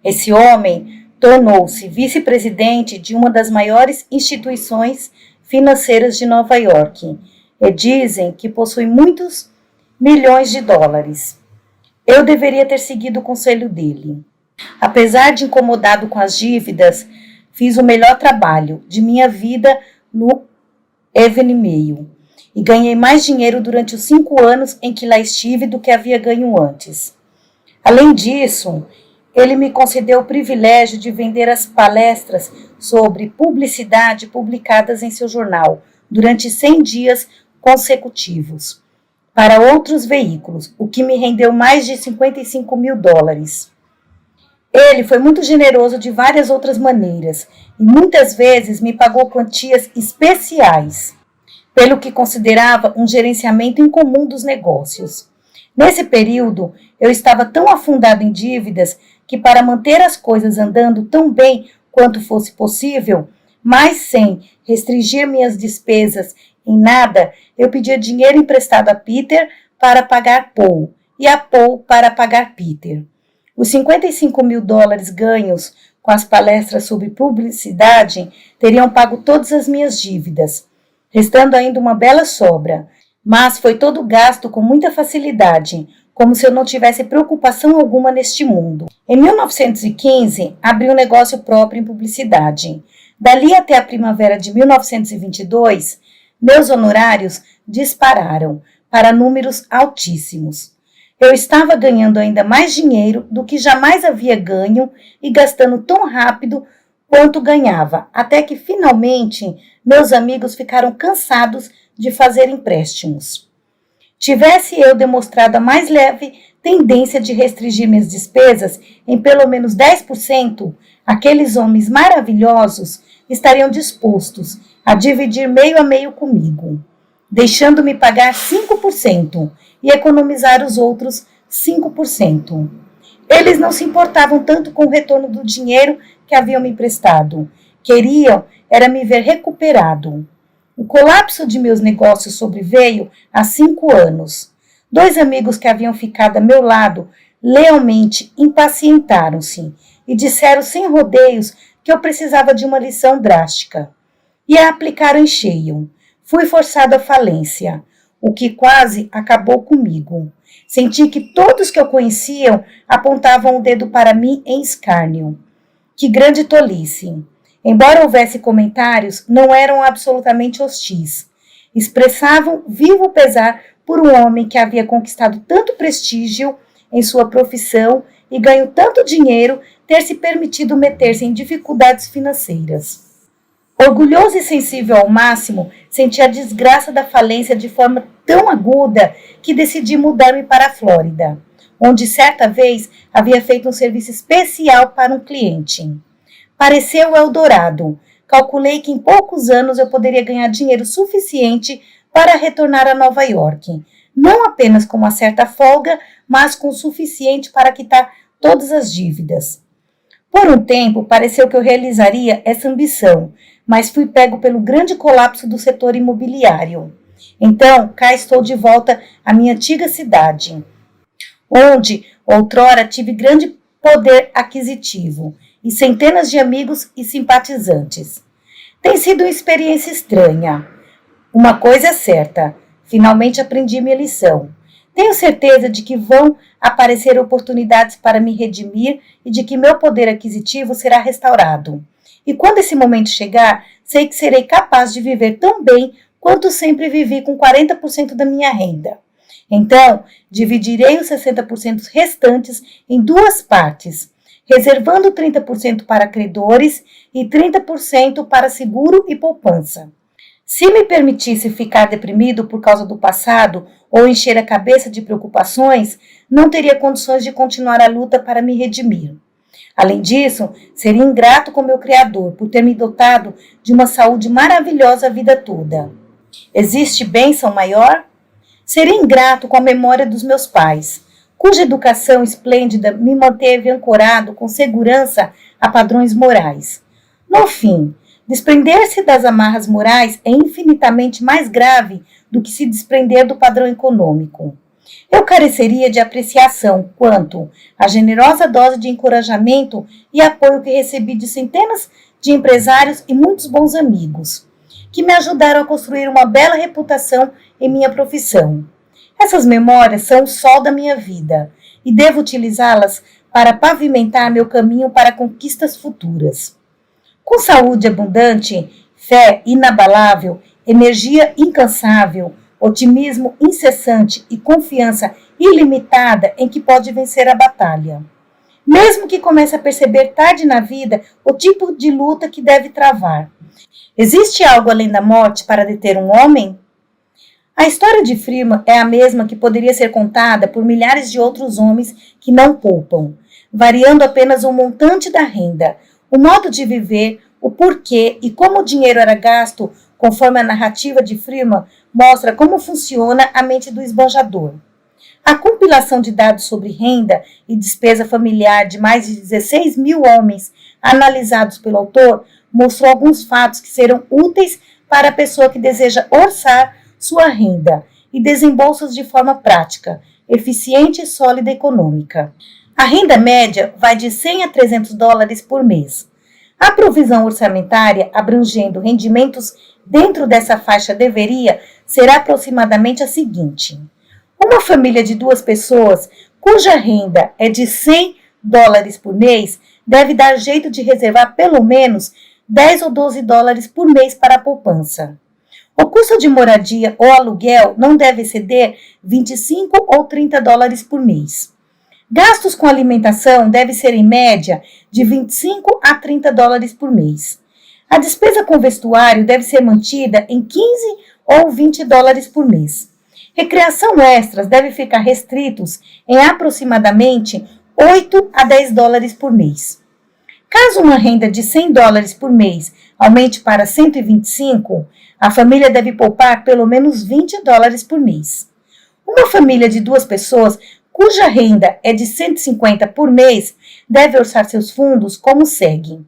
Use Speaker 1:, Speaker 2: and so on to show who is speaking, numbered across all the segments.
Speaker 1: Esse homem tornou-se vice-presidente de uma das maiores instituições financeiras de Nova York e dizem que possui muitos milhões de dólares. Eu deveria ter seguido o conselho dele. Apesar de incomodado com as dívidas, fiz o melhor trabalho de minha vida no Evening Mail e ganhei mais dinheiro durante os 5 anos em que lá estive do que havia ganho antes. Além disso, ele me concedeu o privilégio de vender as palestras sobre publicidade publicadas em seu jornal durante 100 dias consecutivos para outros veículos, o que me rendeu mais de 55 mil dólares. Ele foi muito generoso de várias outras maneiras e muitas vezes me pagou quantias especiais, pelo que considerava um gerenciamento incomum dos negócios. Nesse período, eu estava tão afundado em dívidas que, para manter as coisas andando tão bem quanto fosse possível, mas sem restringir minhas despesas em nada, eu pedia dinheiro emprestado a Peter para pagar Paul e a Paul para pagar Peter. Os 55 mil dólares ganhos com as palestras sobre publicidade teriam pago todas as minhas dívidas, restando ainda uma bela sobra, mas foi todo gasto com muita facilidade, como se eu não tivesse preocupação alguma neste mundo. Em 1915, abri um negócio próprio em publicidade. Dali até a primavera de 1922, meus honorários dispararam para números altíssimos. Eu estava ganhando ainda mais dinheiro do que jamais havia ganho e gastando tão rápido quanto ganhava, até que finalmente meus amigos ficaram cansados de fazer empréstimos. Tivesse eu demonstrado a mais leve tendência de restringir minhas despesas em pelo menos 10%, aqueles homens maravilhosos estariam dispostos a dividir meio a meio comigo, deixando-me pagar 5% e economizar os outros 5%. Eles não se importavam tanto com o retorno do dinheiro que haviam me emprestado. Queriam era me ver recuperado. O colapso de meus negócios sobreveio há 5 anos. 2 amigos que haviam ficado a meu lado lealmente impacientaram-se e disseram sem rodeios que eu precisava de uma lição drástica. E a aplicaram em cheio. Fui forçado à falência, o que quase acabou comigo. Senti que todos que eu conhecia apontavam o dedo para mim em escárnio. Que grande tolice! Embora houvesse comentários, não eram absolutamente hostis. Expressavam vivo pesar por um homem que havia conquistado tanto prestígio em sua profissão e ganho tanto dinheiro ter se permitido meter-se em dificuldades financeiras. Orgulhoso e sensível ao máximo, senti a desgraça da falência de forma tão aguda que decidi mudar-me para a Flórida, onde certa vez havia feito um serviço especial para um cliente. Pareceu Eldorado. Calculei que em poucos anos eu poderia ganhar dinheiro suficiente para retornar a Nova York, não apenas com uma certa folga, mas com o suficiente para quitar todas as dívidas. Por um tempo, pareceu que eu realizaria essa ambição, mas fui pego pelo grande colapso do setor imobiliário. Então, cá estou de volta à minha antiga cidade, onde outrora tive grande poder aquisitivo e centenas de amigos e simpatizantes. Tem sido uma experiência estranha. Uma coisa é certa, finalmente aprendi minha lição. Tenho certeza de que vão aparecer oportunidades para me redimir e de que meu poder aquisitivo será restaurado. E quando esse momento chegar, sei que serei capaz de viver tão bem quanto sempre vivi com 40% da minha renda. Então, dividirei os 60% restantes em 2 partes, reservando 30% para credores e 30% para seguro e poupança. Se me permitisse ficar deprimido por causa do passado ou encher a cabeça de preocupações, não teria condições de continuar a luta para me redimir. Além disso, seria ingrato com meu Criador por ter me dotado de uma saúde maravilhosa a vida toda. Existe bênção maior? Seria ingrato com a memória dos meus pais, cuja educação esplêndida me manteve ancorado com segurança a padrões morais. No fim, desprender-se das amarras morais é infinitamente mais grave do que se desprender do padrão econômico. Eu careceria de apreciação quanto à generosa dose de encorajamento e apoio que recebi de centenas de empresários e muitos bons amigos, que me ajudaram a construir uma bela reputação em minha profissão. Essas memórias são o sol da minha vida e devo utilizá-las para pavimentar meu caminho para conquistas futuras. Com saúde abundante, fé inabalável, energia incansável, otimismo incessante e confiança ilimitada em que pode vencer a batalha. Mesmo que comece a perceber tarde na vida o tipo de luta que deve travar. Existe algo além da morte para deter um homem? A história de Freeman é a mesma que poderia ser contada por milhares de outros homens que não poupam, variando apenas o montante da renda, o modo de viver, o porquê e como o dinheiro era gasto, conforme a narrativa de Freeman mostra como funciona a mente do esbanjador. A compilação de dados sobre renda e despesa familiar de mais de 16 mil homens analisados pelo autor mostrou alguns fatos que serão úteis para a pessoa que deseja orçar sua renda e desembolsos de forma prática, eficiente, sólida e econômica. A renda média vai de 100 a 300 dólares por mês. A provisão orçamentária, abrangendo rendimentos dentro dessa faixa, deveria ser aproximadamente a seguinte: uma família de 2 pessoas, cuja renda é de 100 dólares por mês, deve dar jeito de reservar pelo menos 10 ou 12 dólares por mês para a poupança. O custo de moradia ou aluguel não deve exceder 25 ou 30 dólares por mês. Gastos com alimentação devem ser, em média, de 25 a 30 dólares por mês. A despesa com vestuário deve ser mantida em 15 ou 20 dólares por mês. Recreação extras deve ficar restritos em aproximadamente 8 a 10 dólares por mês. Caso uma renda de 100 dólares por mês aumente para 125, a família deve poupar pelo menos 20 dólares por mês. Uma família de 2 pessoas cuja renda é de 150 por mês deve orçar seus fundos como segue: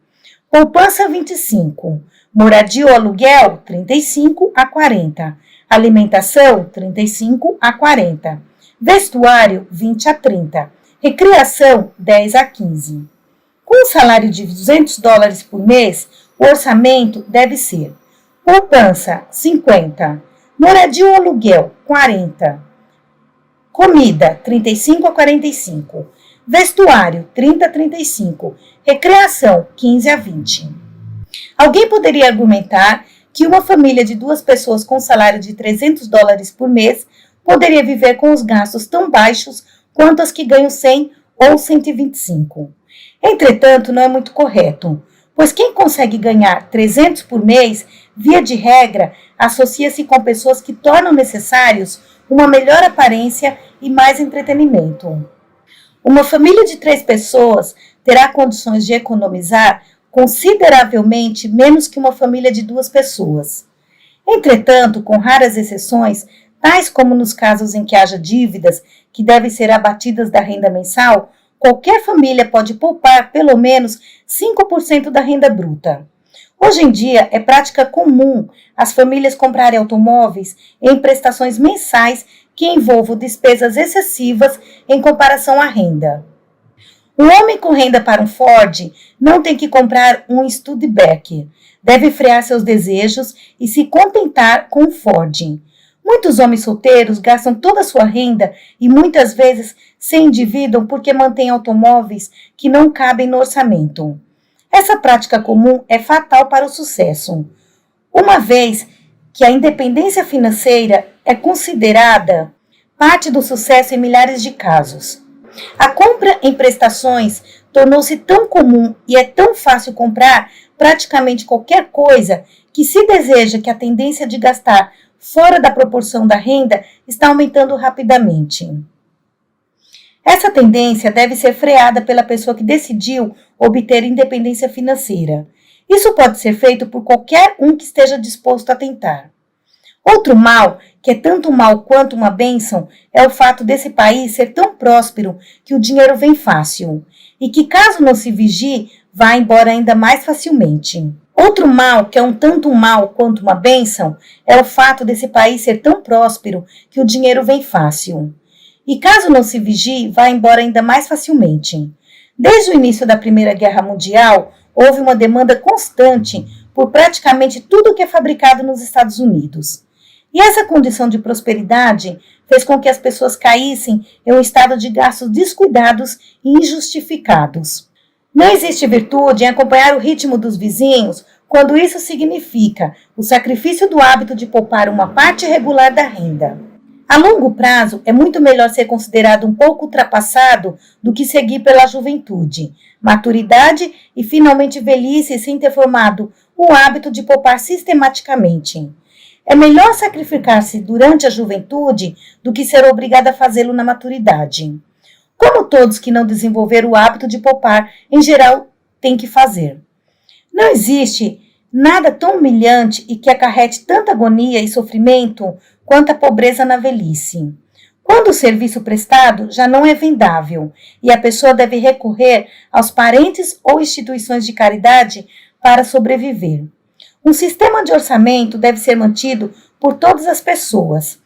Speaker 1: poupança 25, moradia ou aluguel 35 a 40, alimentação 35 a 40, vestuário 20 a 30, recreação 10 a 15. Com um salário de 200 dólares por mês, o orçamento deve ser: poupança 50, moradia ou aluguel 40, comida 35 a 45, vestuário 30 a 35, recreação 15 a 20. Alguém poderia argumentar que uma família de 2 pessoas com salário de 300 dólares por mês poderia viver com os gastos tão baixos quanto as que ganham 100 ou 125. Entretanto, não é muito correto, pois quem consegue ganhar 300 por mês, via de regra, associa-se com pessoas que tornam necessários uma melhor aparência e mais entretenimento. Uma família de 3 pessoas terá condições de economizar consideravelmente menos que uma família de 2 pessoas. Entretanto, com raras exceções, tais como nos casos em que haja dívidas que devem ser abatidas da renda mensal, qualquer família pode poupar pelo menos 5% da renda bruta. Hoje em dia, é prática comum as famílias comprarem automóveis em prestações mensais que envolvam despesas excessivas em comparação à renda. Um homem com renda para um Ford não tem que comprar um Studebaker. Deve frear seus desejos e se contentar com um Ford. Muitos homens solteiros gastam toda a sua renda e muitas vezes se endividam porque mantêm automóveis que não cabem no orçamento. Essa prática comum é fatal para o sucesso, uma vez que a independência financeira é considerada parte do sucesso em milhares de casos. A compra em prestações tornou-se tão comum e é tão fácil comprar praticamente qualquer coisa que se deseja que a tendência de gastar fora da proporção da renda está aumentando rapidamente. Essa tendência deve ser freada pela pessoa que decidiu obter independência financeira. Isso pode ser feito por qualquer um que esteja disposto a tentar. Outro mal, que é tanto mal quanto uma bênção, é o fato desse país ser tão próspero que o dinheiro vem fácil, e que caso não se vigie, vai embora ainda mais facilmente. Outro mal, que é um tanto um mal quanto uma bênção, é o fato desse país ser tão próspero que o dinheiro vem fácil. E caso não se vigie, vai embora ainda mais facilmente. Desde o início da Primeira Guerra Mundial, houve uma demanda constante por praticamente tudo que é fabricado nos Estados Unidos. E essa condição de prosperidade fez com que as pessoas caíssem em um estado de gastos descuidados e injustificados. Não existe virtude em acompanhar o ritmo dos vizinhos quando isso significa o sacrifício do hábito de poupar uma parte regular da renda. A longo prazo, é muito melhor ser considerado um pouco ultrapassado do que seguir pela juventude, maturidade e finalmente velhice sem ter formado o hábito de poupar sistematicamente. É melhor sacrificar-se durante a juventude do que ser obrigado a fazê-lo na maturidade. Como todos que não desenvolveram o hábito de poupar, em geral, têm que fazer. Não existe nada tão humilhante e que acarrete tanta agonia e sofrimento quanto a pobreza na velhice. Quando o serviço prestado já não é vendável e a pessoa deve recorrer aos parentes ou instituições de caridade para sobreviver. Um sistema de orçamento deve ser mantido por todas as pessoas,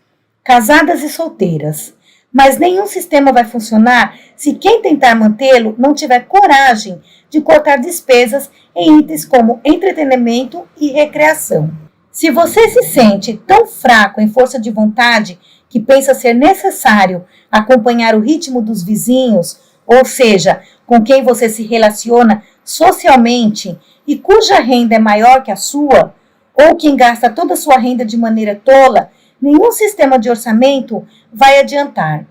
Speaker 1: casadas e solteiras. Mas nenhum sistema vai funcionar se quem tentar mantê-lo não tiver coragem de cortar despesas em itens como entretenimento e recreação. Se você se sente tão fraco em força de vontade que pensa ser necessário acompanhar o ritmo dos vizinhos, ou seja, com quem você se relaciona socialmente e cuja renda é maior que a sua, ou quem gasta toda a sua renda de maneira tola, nenhum sistema de orçamento vai adiantar.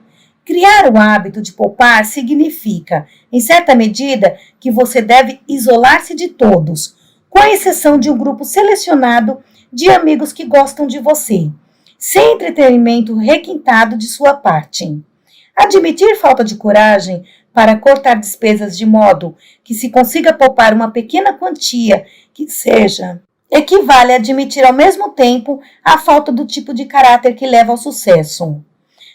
Speaker 1: Criar o hábito de poupar significa, em certa medida, que você deve isolar-se de todos, com exceção de um grupo selecionado de amigos que gostam de você, sem entretenimento requintado de sua parte. Admitir falta de coragem para cortar despesas de modo que se consiga poupar uma pequena quantia que seja, equivale a admitir ao mesmo tempo a falta do tipo de caráter que leva ao sucesso.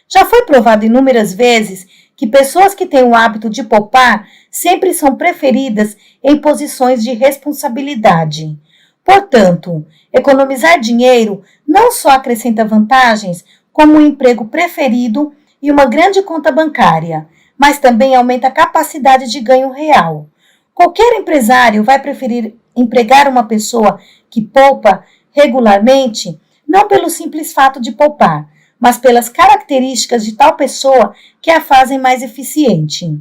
Speaker 1: Já foi provado inúmeras vezes que pessoas que têm o hábito de poupar sempre são preferidas em posições de responsabilidade. Portanto, economizar dinheiro não só acrescenta vantagens, como um emprego preferido e uma grande conta bancária, mas também aumenta a capacidade de ganho real. Qualquer empresário vai preferir empregar uma pessoa que poupa regularmente, não pelo simples fato de poupar, mas pelas características de tal pessoa que a fazem mais eficiente.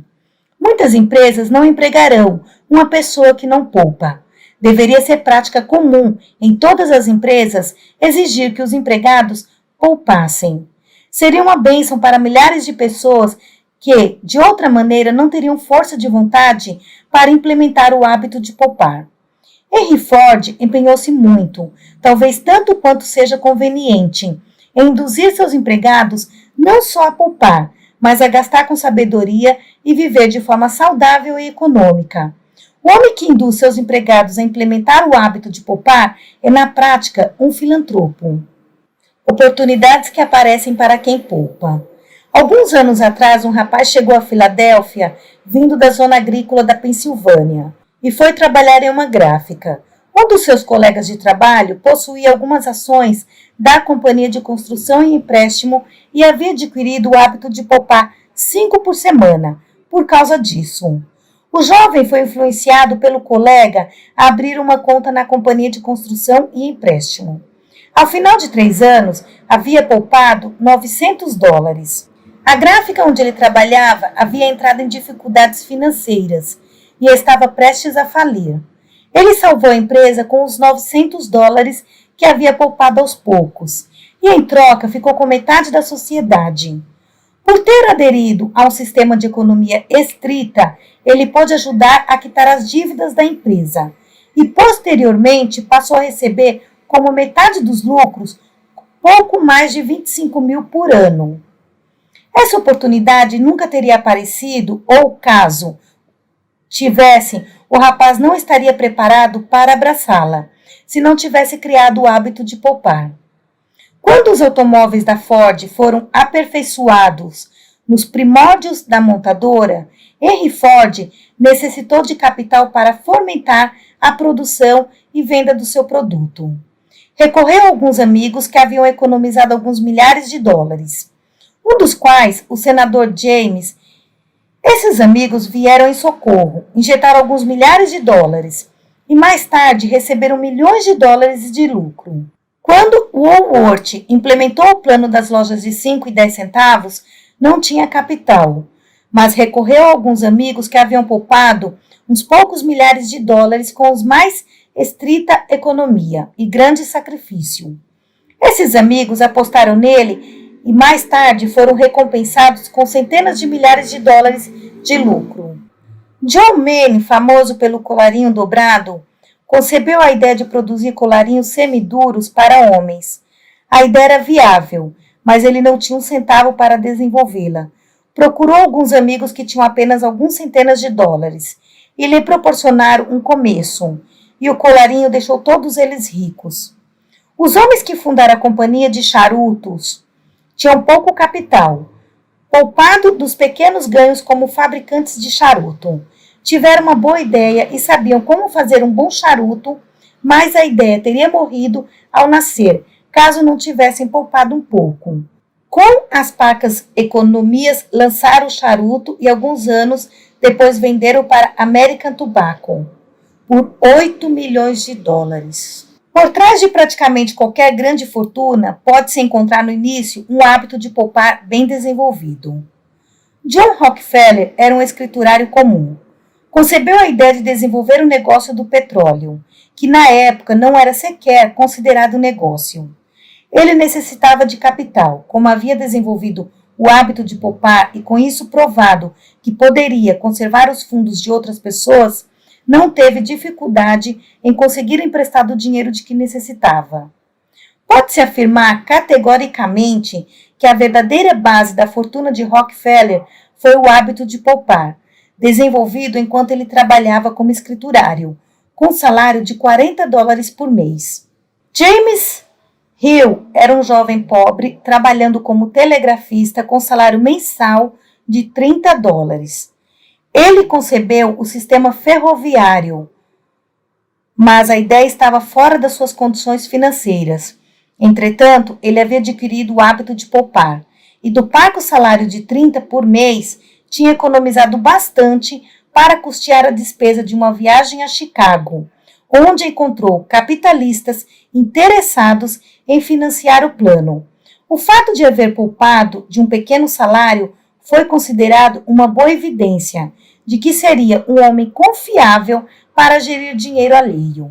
Speaker 1: Muitas empresas não empregarão uma pessoa que não poupa. Deveria ser prática comum em todas as empresas exigir que os empregados poupassem. Seria uma bênção para milhares de pessoas que, de outra maneira, não teriam força de vontade para implementar o hábito de poupar. Henry Ford empenhou-se muito, talvez tanto quanto seja conveniente, em induzir seus empregados não só a poupar, mas a gastar com sabedoria e viver de forma saudável e econômica. O homem que induz seus empregados a implementar o hábito de poupar é, na prática, um filantropo. Oportunidades que aparecem para quem poupa. Alguns anos atrás, um rapaz chegou a Filadélfia, vindo da zona agrícola da Pensilvânia, e foi trabalhar em uma gráfica. Um dos seus colegas de trabalho possuía algumas ações da companhia de construção e empréstimo e havia adquirido o hábito de poupar 5 por semana, por causa disso. O jovem foi influenciado pelo colega a abrir uma conta na companhia de construção e empréstimo. Ao final de 3 anos, havia poupado $900. A gráfica onde ele trabalhava havia entrado em dificuldades financeiras e estava prestes a falir. Ele salvou a empresa com os $900 que havia poupado aos poucos, e em troca ficou com metade da sociedade. Por ter aderido a um sistema de economia estrita, ele pôde ajudar a quitar as dívidas da empresa, e posteriormente passou a receber como metade dos lucros pouco mais de 25 mil por ano. Essa oportunidade nunca teria aparecido, ou caso tivesse, o rapaz não estaria preparado para abraçá-la, se não tivesse criado o hábito de poupar. Quando os automóveis da Ford foram aperfeiçoados nos primórdios da montadora, Henry Ford necessitou de capital para fomentar a produção e venda do seu produto. Recorreu a alguns amigos que haviam economizado alguns milhares de dólares. um dos quais o senador James. Esses amigos vieram em socorro, injetaram alguns milhares de dólares e mais tarde receberam milhões de dólares de lucro. Quando o Woolworth implementou o plano das lojas de 5 e 10 centavos, não tinha capital, mas recorreu a alguns amigos que haviam poupado uns poucos milhares de dólares com os mais estrita economia e grande sacrifício. Esses amigos apostaram nele e mais tarde foram recompensados com centenas de milhares de dólares de lucro. John Mayne, famoso pelo colarinho dobrado, concebeu a ideia de produzir colarinhos semiduros para homens. A ideia era viável, mas ele não tinha um centavo para desenvolvê-la. Procurou alguns amigos que tinham apenas algumas centenas de dólares e lhe proporcionaram um começo, e o colarinho deixou todos eles ricos. Os homens que fundaram a companhia de charutos tinham pouco capital, poupado dos pequenos ganhos como fabricantes de charuto. Tiveram uma boa ideia e sabiam como fazer um bom charuto, mas a ideia teria morrido ao nascer, caso não tivessem poupado um pouco. Com as parcas economias, lançaram o charuto e alguns anos depois venderam para American Tobacco por 8 milhões de dólares. Por trás de praticamente qualquer grande fortuna, pode-se encontrar no início um hábito de poupar bem desenvolvido. John Rockefeller era um escriturário comum. Concebeu a ideia de desenvolver o negócio do petróleo, que na época não era sequer considerado negócio. Ele necessitava de capital, como havia desenvolvido o hábito de poupar e com isso provado que poderia conservar os fundos de outras pessoas, não teve dificuldade em conseguir emprestado o dinheiro de que necessitava. Pode-se afirmar categoricamente que a verdadeira base da fortuna de Rockefeller foi o hábito de poupar, desenvolvido enquanto ele trabalhava como escriturário, com um salário de 40 dólares por mês. James Hill era um jovem pobre trabalhando como telegrafista com salário mensal de 30 dólares. Ele concebeu o sistema ferroviário, mas a ideia estava fora das suas condições financeiras. Entretanto, ele havia adquirido o hábito de poupar e do parco salário de 30 por mês tinha economizado bastante para custear a despesa de uma viagem a Chicago, onde encontrou capitalistas interessados em financiar o plano. O fato de haver poupado de um pequeno salário foi considerado uma boa evidência de que seria um homem confiável para gerir dinheiro alheio.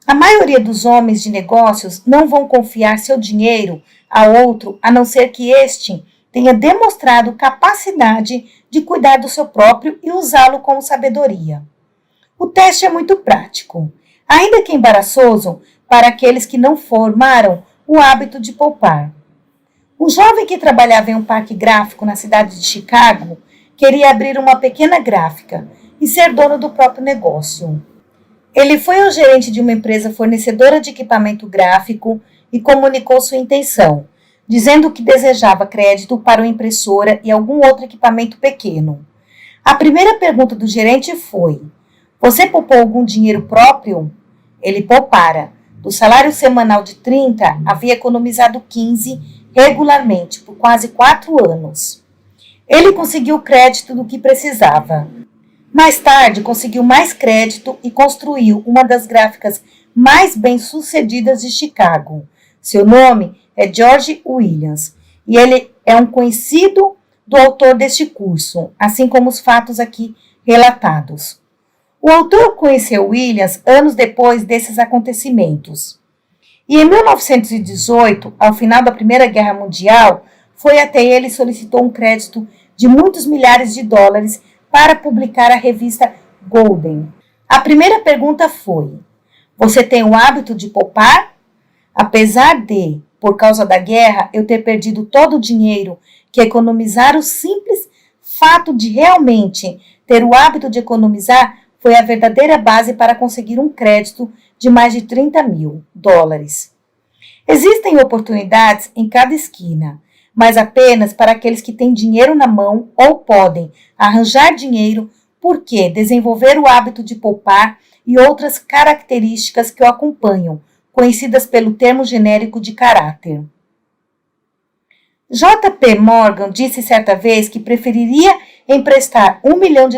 Speaker 1: A maioria dos homens de negócios não vão confiar seu dinheiro a outro, a não ser que este tenha demonstrado capacidade de cuidar do seu próprio e usá-lo com sabedoria. O teste é muito prático, ainda que embaraçoso para aqueles que não formaram o hábito de poupar. Um jovem que trabalhava em um parque gráfico na cidade de Chicago queria abrir uma pequena gráfica e ser dono do próprio negócio. Ele foi ao gerente de uma empresa fornecedora de equipamento gráfico e comunicou sua intenção, dizendo que desejava crédito para uma impressora e algum outro equipamento pequeno. A primeira pergunta do gerente foi: "Você poupou algum dinheiro próprio?" Ele poupara. Do salário semanal de 30, havia economizado 15 regularmente por quase 4 anos. Ele conseguiu o crédito do que precisava. Mais tarde, conseguiu mais crédito e construiu uma das gráficas mais bem-sucedidas de Chicago. Seu nome é George Williams e ele é um conhecido do autor deste curso, assim como os fatos aqui relatados. O autor conheceu Williams anos depois desses acontecimentos. E em 1918, ao final da Primeira Guerra Mundial, foi até ele e solicitou um crédito de muitos milhares de dólares para publicar a revista Golden. A primeira pergunta foi: "Você tem o hábito de poupar?" Apesar de, por causa da guerra, eu ter perdido todo o dinheiro que economizar, o simples fato de realmente ter o hábito de economizar foi a verdadeira base para conseguir um crédito de mais de 30 mil dólares. Existem oportunidades em cada esquina, mas apenas para aqueles que têm dinheiro na mão ou podem arranjar dinheiro, porque desenvolver o hábito de poupar e outras características que o acompanham, conhecidas pelo termo genérico de caráter. JP Morgan disse certa vez que preferiria emprestar US$ 1 milhão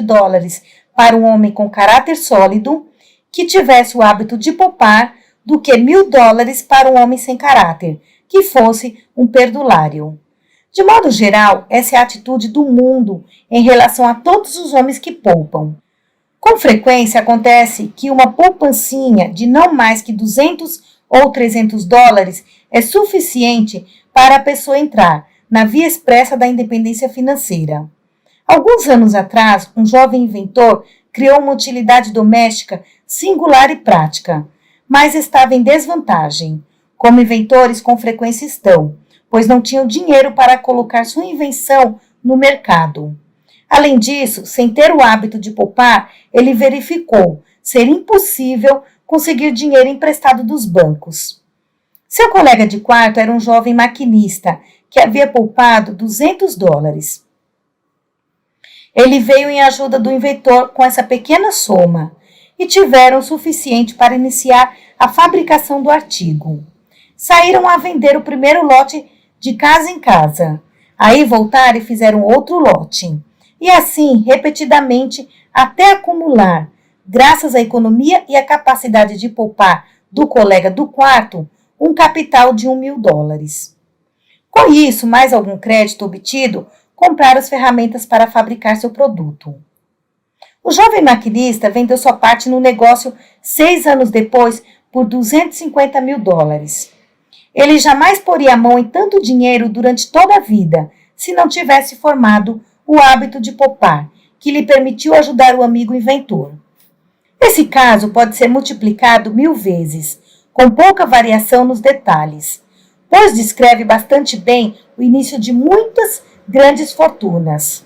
Speaker 1: para um homem com caráter sólido que tivesse o hábito de poupar do que US$ 1.000 para um homem sem caráter, que fosse um perdulário. De modo geral, essa é a atitude do mundo em relação a todos os homens que poupam. Com frequência acontece que uma poupancinha de não mais que US$ 200 ou US$ 300 é suficiente para a pessoa entrar na via expressa da independência financeira. Alguns anos atrás, um jovem inventor criou uma utilidade doméstica singular e prática, mas estava em desvantagem, como inventores com frequência estão, pois não tinham dinheiro para colocar sua invenção no mercado. Além disso, sem ter o hábito de poupar, ele verificou ser impossível conseguir dinheiro emprestado dos bancos. Seu colega de quarto era um jovem maquinista que havia poupado US$ 200. Ele veio em ajuda do inventor com essa pequena soma e tiveram o suficiente para iniciar a fabricação do artigo. Saíram a vender o primeiro lote de casa em casa. Aí voltaram e fizeram outro lote. E assim, repetidamente, até acumular, graças à economia e à capacidade de poupar do colega do quarto, um capital de US$ 1.000. Com isso, mais algum crédito obtido, compraram as ferramentas para fabricar seu produto. O jovem maquinista vendeu sua parte no negócio 6 anos depois por US$ 250.000. Ele jamais poria a mão em tanto dinheiro durante toda a vida, se não tivesse formado o hábito de poupar, que lhe permitiu ajudar o amigo inventor. Esse caso pode ser multiplicado 1000 vezes, com pouca variação nos detalhes, pois descreve bastante bem o início de muitas grandes fortunas,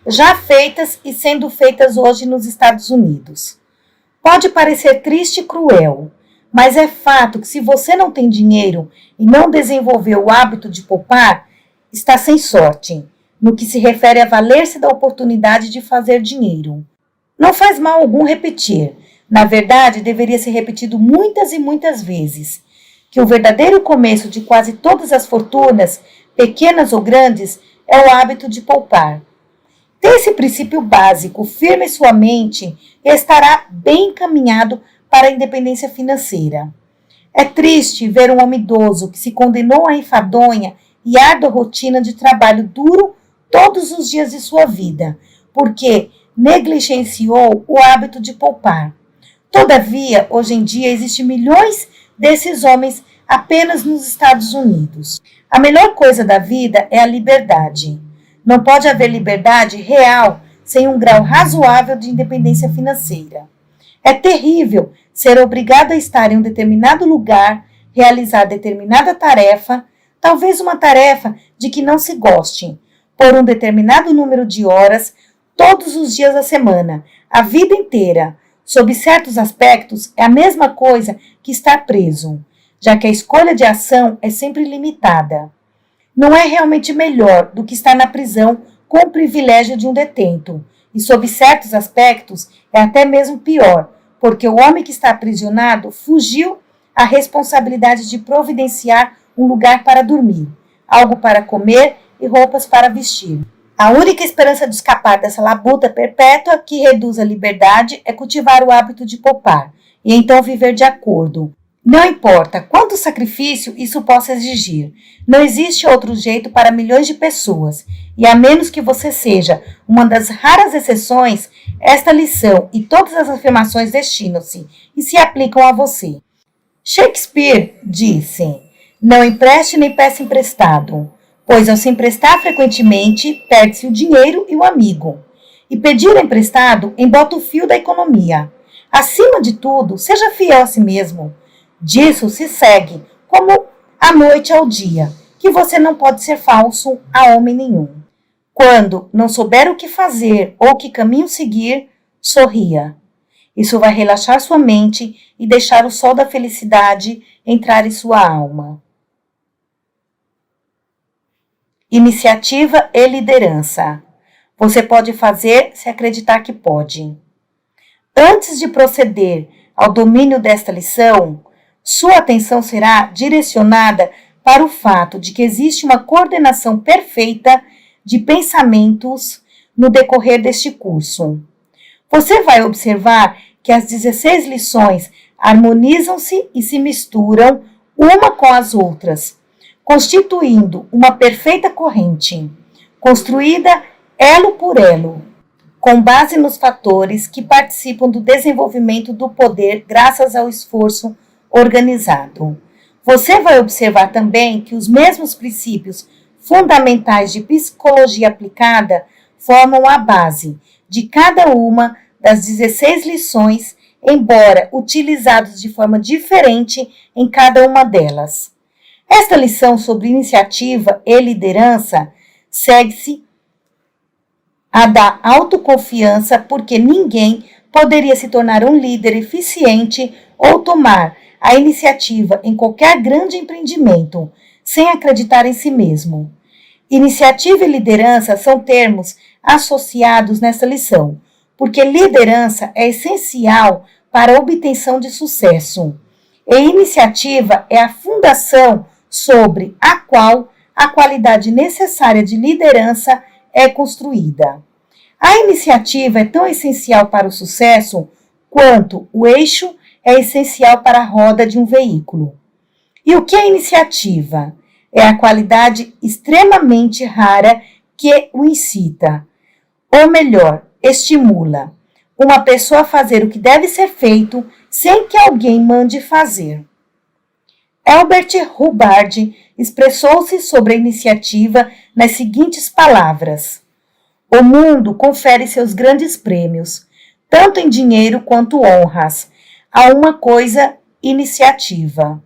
Speaker 1: já feitas e sendo feitas hoje nos Estados Unidos. Pode parecer triste e cruel, mas é fato que se você não tem dinheiro e não desenvolveu o hábito de poupar, está sem sorte, no que se refere a valer-se da oportunidade de fazer dinheiro. Não faz mal algum repetir, na verdade deveria ser repetido muitas e muitas vezes, que o verdadeiro começo de quase todas as fortunas, pequenas ou grandes, é o hábito de poupar. Tenha esse princípio básico firme em sua mente e estará bem encaminhado para a independência financeira. É triste ver um homem idoso que se condenou à enfadonha e árdua rotina de trabalho duro todos os dias de sua vida, porque negligenciou o hábito de poupar. Todavia, hoje em dia, existem milhões desses homens apenas nos Estados Unidos. A melhor coisa da vida é a liberdade. Não pode haver liberdade real sem um grau razoável de independência financeira. É terrível ser obrigado a estar em um determinado lugar, realizar determinada tarefa, talvez uma tarefa de que não se goste, por um determinado número de horas, todos os dias da semana, a vida inteira. Sob certos aspectos, é a mesma coisa que estar preso, já que a escolha de ação é sempre limitada. Não é realmente melhor do que estar na prisão com o privilégio de um detento, e sob certos aspectos é até mesmo pior, porque o homem que está aprisionado fugiu à responsabilidade de providenciar um lugar para dormir, algo para comer e roupas para vestir. A única esperança de escapar dessa labuta perpétua que reduz a liberdade é cultivar o hábito de poupar, e então viver de acordo. Não importa quanto sacrifício isso possa exigir, não existe outro jeito para milhões de pessoas, e a menos que você seja uma das raras exceções, esta lição e todas as afirmações destinam-se e se aplicam a você. Shakespeare disse: não empreste nem peça emprestado, pois ao se emprestar frequentemente, perde-se o dinheiro e o amigo. E pedir emprestado embota o fio da economia. Acima de tudo, seja fiel a si mesmo. Disso se segue, como a noite ao dia, que você não pode ser falso a homem nenhum. Quando não souber o que fazer ou que caminho seguir, sorria. Isso vai relaxar sua mente e deixar o sol da felicidade entrar em sua alma. Iniciativa e liderança. Você pode fazer se acreditar que pode. Antes de proceder ao domínio desta lição, sua atenção será direcionada para o fato de que existe uma coordenação perfeita de pensamentos no decorrer deste curso. Você vai observar que as 16 lições harmonizam-se e se misturam uma com as outras, constituindo uma perfeita corrente, construída elo por elo, com base nos fatores que participam do desenvolvimento do poder graças ao esforço organizado. Você vai observar também que os mesmos princípios fundamentais de psicologia aplicada formam a base de cada uma das 16 lições, embora utilizados de forma diferente em cada uma delas. Esta lição sobre iniciativa e liderança segue-se a da autoconfiança, porque ninguém poderia se tornar um líder eficiente ou tomar a iniciativa em qualquer grande empreendimento sem acreditar em si mesmo. Iniciativa e liderança são termos associados nessa lição, porque liderança é essencial para a obtenção de sucesso. E iniciativa é a fundação sobre a qual a qualidade necessária de liderança é construída. A iniciativa é tão essencial para o sucesso quanto o eixo é essencial para a roda de um veículo. E o que é iniciativa? É a qualidade extremamente rara que o incita, ou melhor, estimula uma pessoa a fazer o que deve ser feito sem que alguém mande fazer. Albert Hubbard expressou-se sobre a iniciativa nas seguintes palavras: o mundo confere seus grandes prêmios, tanto em dinheiro quanto honras, a uma coisa iniciativa.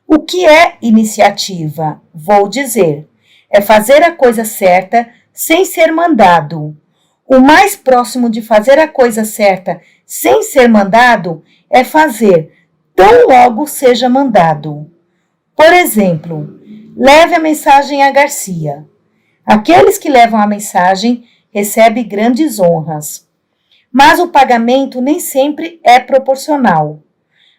Speaker 1: O que é iniciativa? Vou dizer, é fazer a coisa certa sem ser mandado. O mais próximo de fazer a coisa certa sem ser mandado é fazer tão logo seja mandado. Por exemplo, leve a mensagem a Garcia. Aqueles que levam a mensagem recebem grandes honras, mas o pagamento nem sempre é proporcional.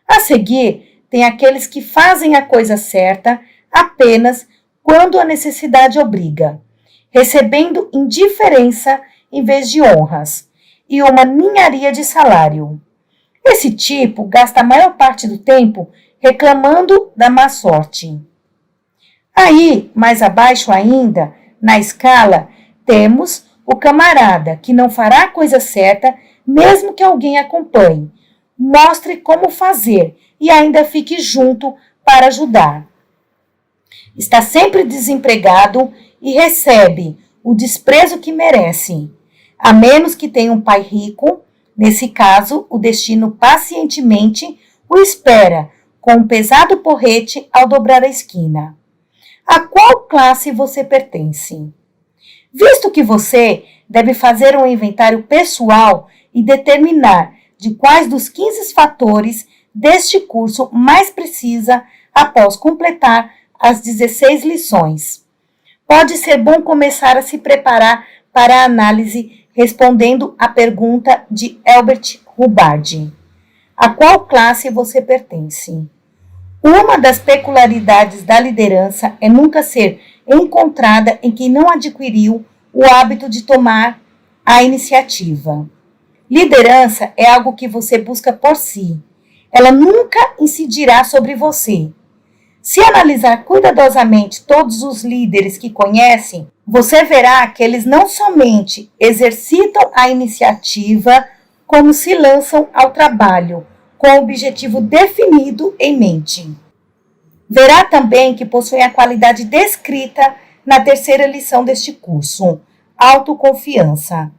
Speaker 1: A seguir, tem aqueles que fazem a coisa certa apenas quando a necessidade obriga, recebendo indiferença em vez de honras e uma ninharia de salário. Esse tipo gasta a maior parte do tempo reclamando da má sorte. Aí, mais abaixo ainda, na escala, temos o camarada que não fará a coisa certa, mesmo que alguém acompanhe, mostre como fazer e ainda fique junto para ajudar. Está sempre desempregado e recebe o desprezo que merece, a menos que tenha um pai rico. Nesse caso, o destino pacientemente o espera com um pesado porrete ao dobrar a esquina. A qual classe você pertence? Visto que você deve fazer um inventário pessoal e determinar de quais dos 15 fatores deste curso mais precisa após completar as 16 lições. Pode ser bom começar a se preparar para a análise respondendo à pergunta de Albert Hubbard: a qual classe você pertence? Uma das peculiaridades da liderança é nunca ser encontrada em quem não adquiriu o hábito de tomar a iniciativa. Liderança é algo que você busca por si. Ela nunca incidirá sobre você. Se analisar cuidadosamente todos os líderes que conhecem, você verá que eles não somente exercitam a iniciativa, como se lançam ao trabalho, com o objetivo definido em mente. Verá também que possuem a qualidade descrita na terceira lição deste curso, autoconfiança.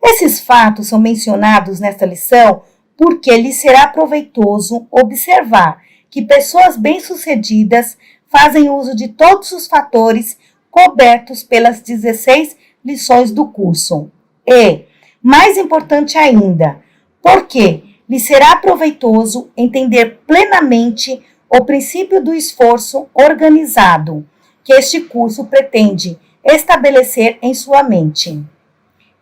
Speaker 1: Esses fatos são mencionados nesta lição porque lhe será proveitoso observar que pessoas bem-sucedidas fazem uso de todos os fatores cobertos pelas 16 lições do curso. E, mais importante ainda, porque lhe será proveitoso entender plenamente o princípio do esforço organizado que este curso pretende estabelecer em sua mente.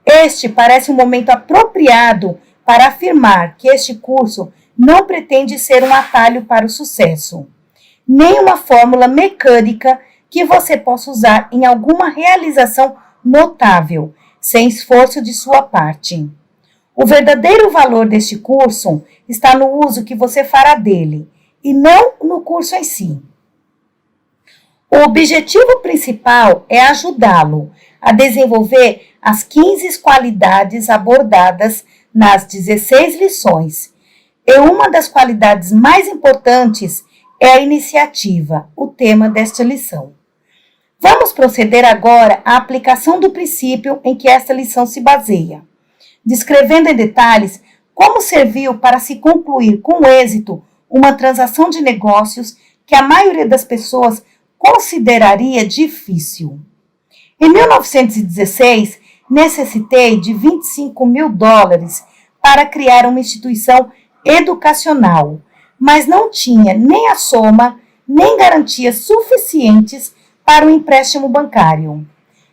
Speaker 1: Este parece um momento apropriado para afirmar que este curso não pretende ser um atalho para o sucesso. nem uma fórmula mecânica que você possa usar em alguma realização notável, sem esforço de sua parte. O verdadeiro valor deste curso está no uso que você fará dele, e não no curso em si. O objetivo principal é ajudá-lo a desenvolver as 15 qualidades abordadas nas 16 lições. E uma das qualidades mais importantes é a iniciativa, o tema desta lição. Vamos proceder agora à aplicação do princípio em que esta lição se baseia, descrevendo em detalhes como serviu para se concluir com êxito uma transação de negócios que a maioria das pessoas consideraria difícil. Em 1916, necessitei de $25 mil para criar uma instituição educacional, mas não tinha nem a soma, nem garantias suficientes para o empréstimo bancário.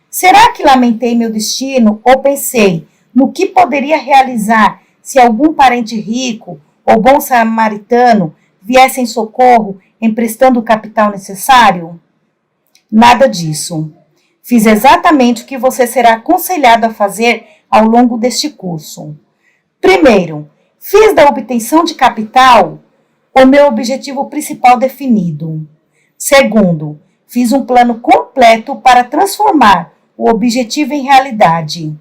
Speaker 1: Será que lamentei meu destino ou pensei no que poderia realizar se algum parente rico ou bom samaritano viesse em socorro emprestando o capital necessário? Nada disso. Fiz exatamente o que você será aconselhado a fazer ao longo deste curso. Primeiro, fiz da obtenção de capital o meu objetivo principal definido. Segundo, fiz um plano completo para transformar o objetivo em realidade,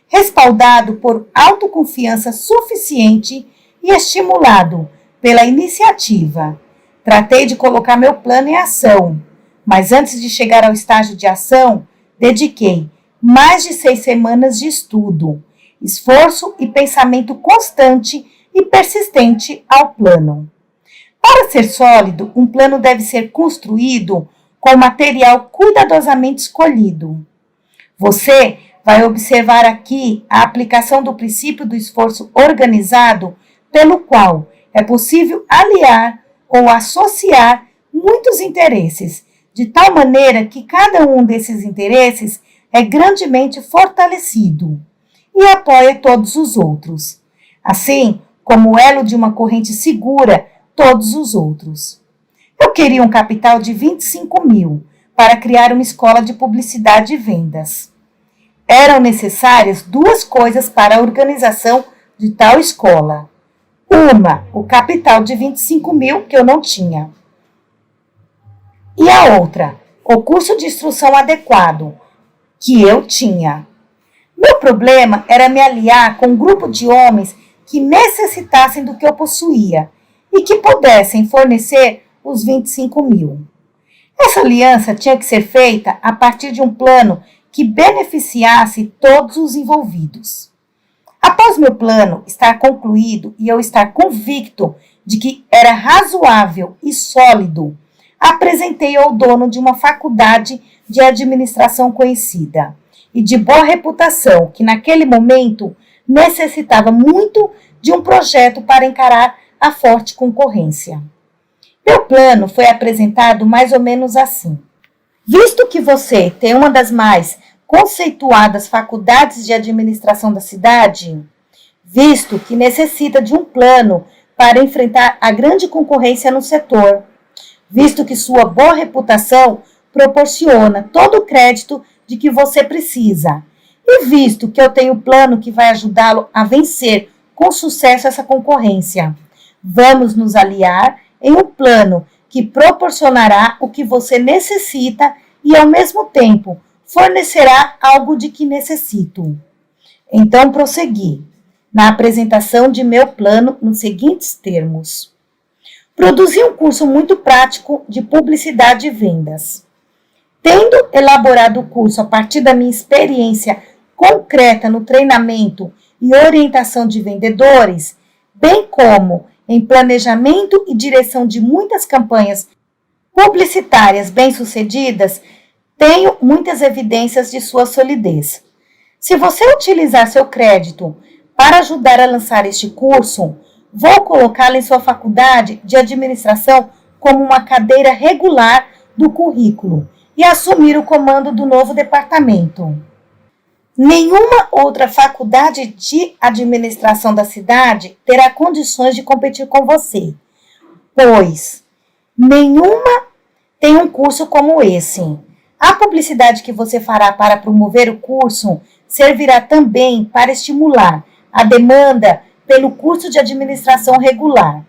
Speaker 1: respaldado por autoconfiança suficiente e estimulado pela iniciativa. Tratei de colocar meu plano em ação, mas antes de chegar ao estágio de ação, dediquei mais de 6 semanas de estudo, esforço e pensamento constante e persistente ao plano. Para ser sólido, um plano deve ser construído com material cuidadosamente escolhido. Você vai observar aqui a aplicação do princípio do esforço organizado, pelo qual é possível aliar ou associar muitos interesses, de tal maneira que cada um desses interesses é grandemente fortalecido e apoia todos os outros, assim como o elo de uma corrente segura todos os outros. Eu queria um capital de 25 mil para criar uma escola de publicidade e vendas. Eram necessárias 2 coisas para a organização de tal escola. Uma, o capital de 25 mil que eu não tinha. E a outra, o curso de instrução adequado, que eu tinha. Meu problema era me aliar com um grupo de homens que necessitassem do que eu possuía e que pudessem fornecer os 25 mil. Essa aliança tinha que ser feita a partir de um plano que beneficiasse todos os envolvidos. Após meu plano estar concluído e eu estar convicto de que era razoável e sólido, apresentei ao dono de uma faculdade de administração conhecida e de boa reputação, que naquele momento necessitava muito de um projeto para encarar a forte concorrência. Meu plano foi apresentado mais ou menos assim. Visto que você tem uma das mais conceituadas faculdades de administração da cidade, visto que necessita de um plano para enfrentar a grande concorrência no setor, visto que sua boa reputação proporciona todo o crédito de que você precisa, e visto que eu tenho um plano que vai ajudá-lo a vencer com sucesso essa concorrência, vamos nos aliar em um plano que proporcionará o que você necessita e, ao mesmo tempo, fornecerá algo de que necessito. Então, prossegui na apresentação de meu plano nos seguintes termos. Produzi um curso muito prático de publicidade e vendas. Tendo elaborado o curso a partir da minha experiência concreta no treinamento e orientação de vendedores, bem como em planejamento e direção de muitas campanhas publicitárias bem-sucedidas, tenho muitas evidências de sua solidez. Se você utilizar seu crédito para ajudar a lançar este curso, vou colocá-lo em sua faculdade de administração como uma cadeira regular do currículo e assumir o comando do novo departamento. Nenhuma outra faculdade de administração da cidade terá condições de competir com você, pois Nenhuma tem um curso como esse. A publicidade que você fará para promover o curso servirá também para estimular a demanda pelo curso de administração regular.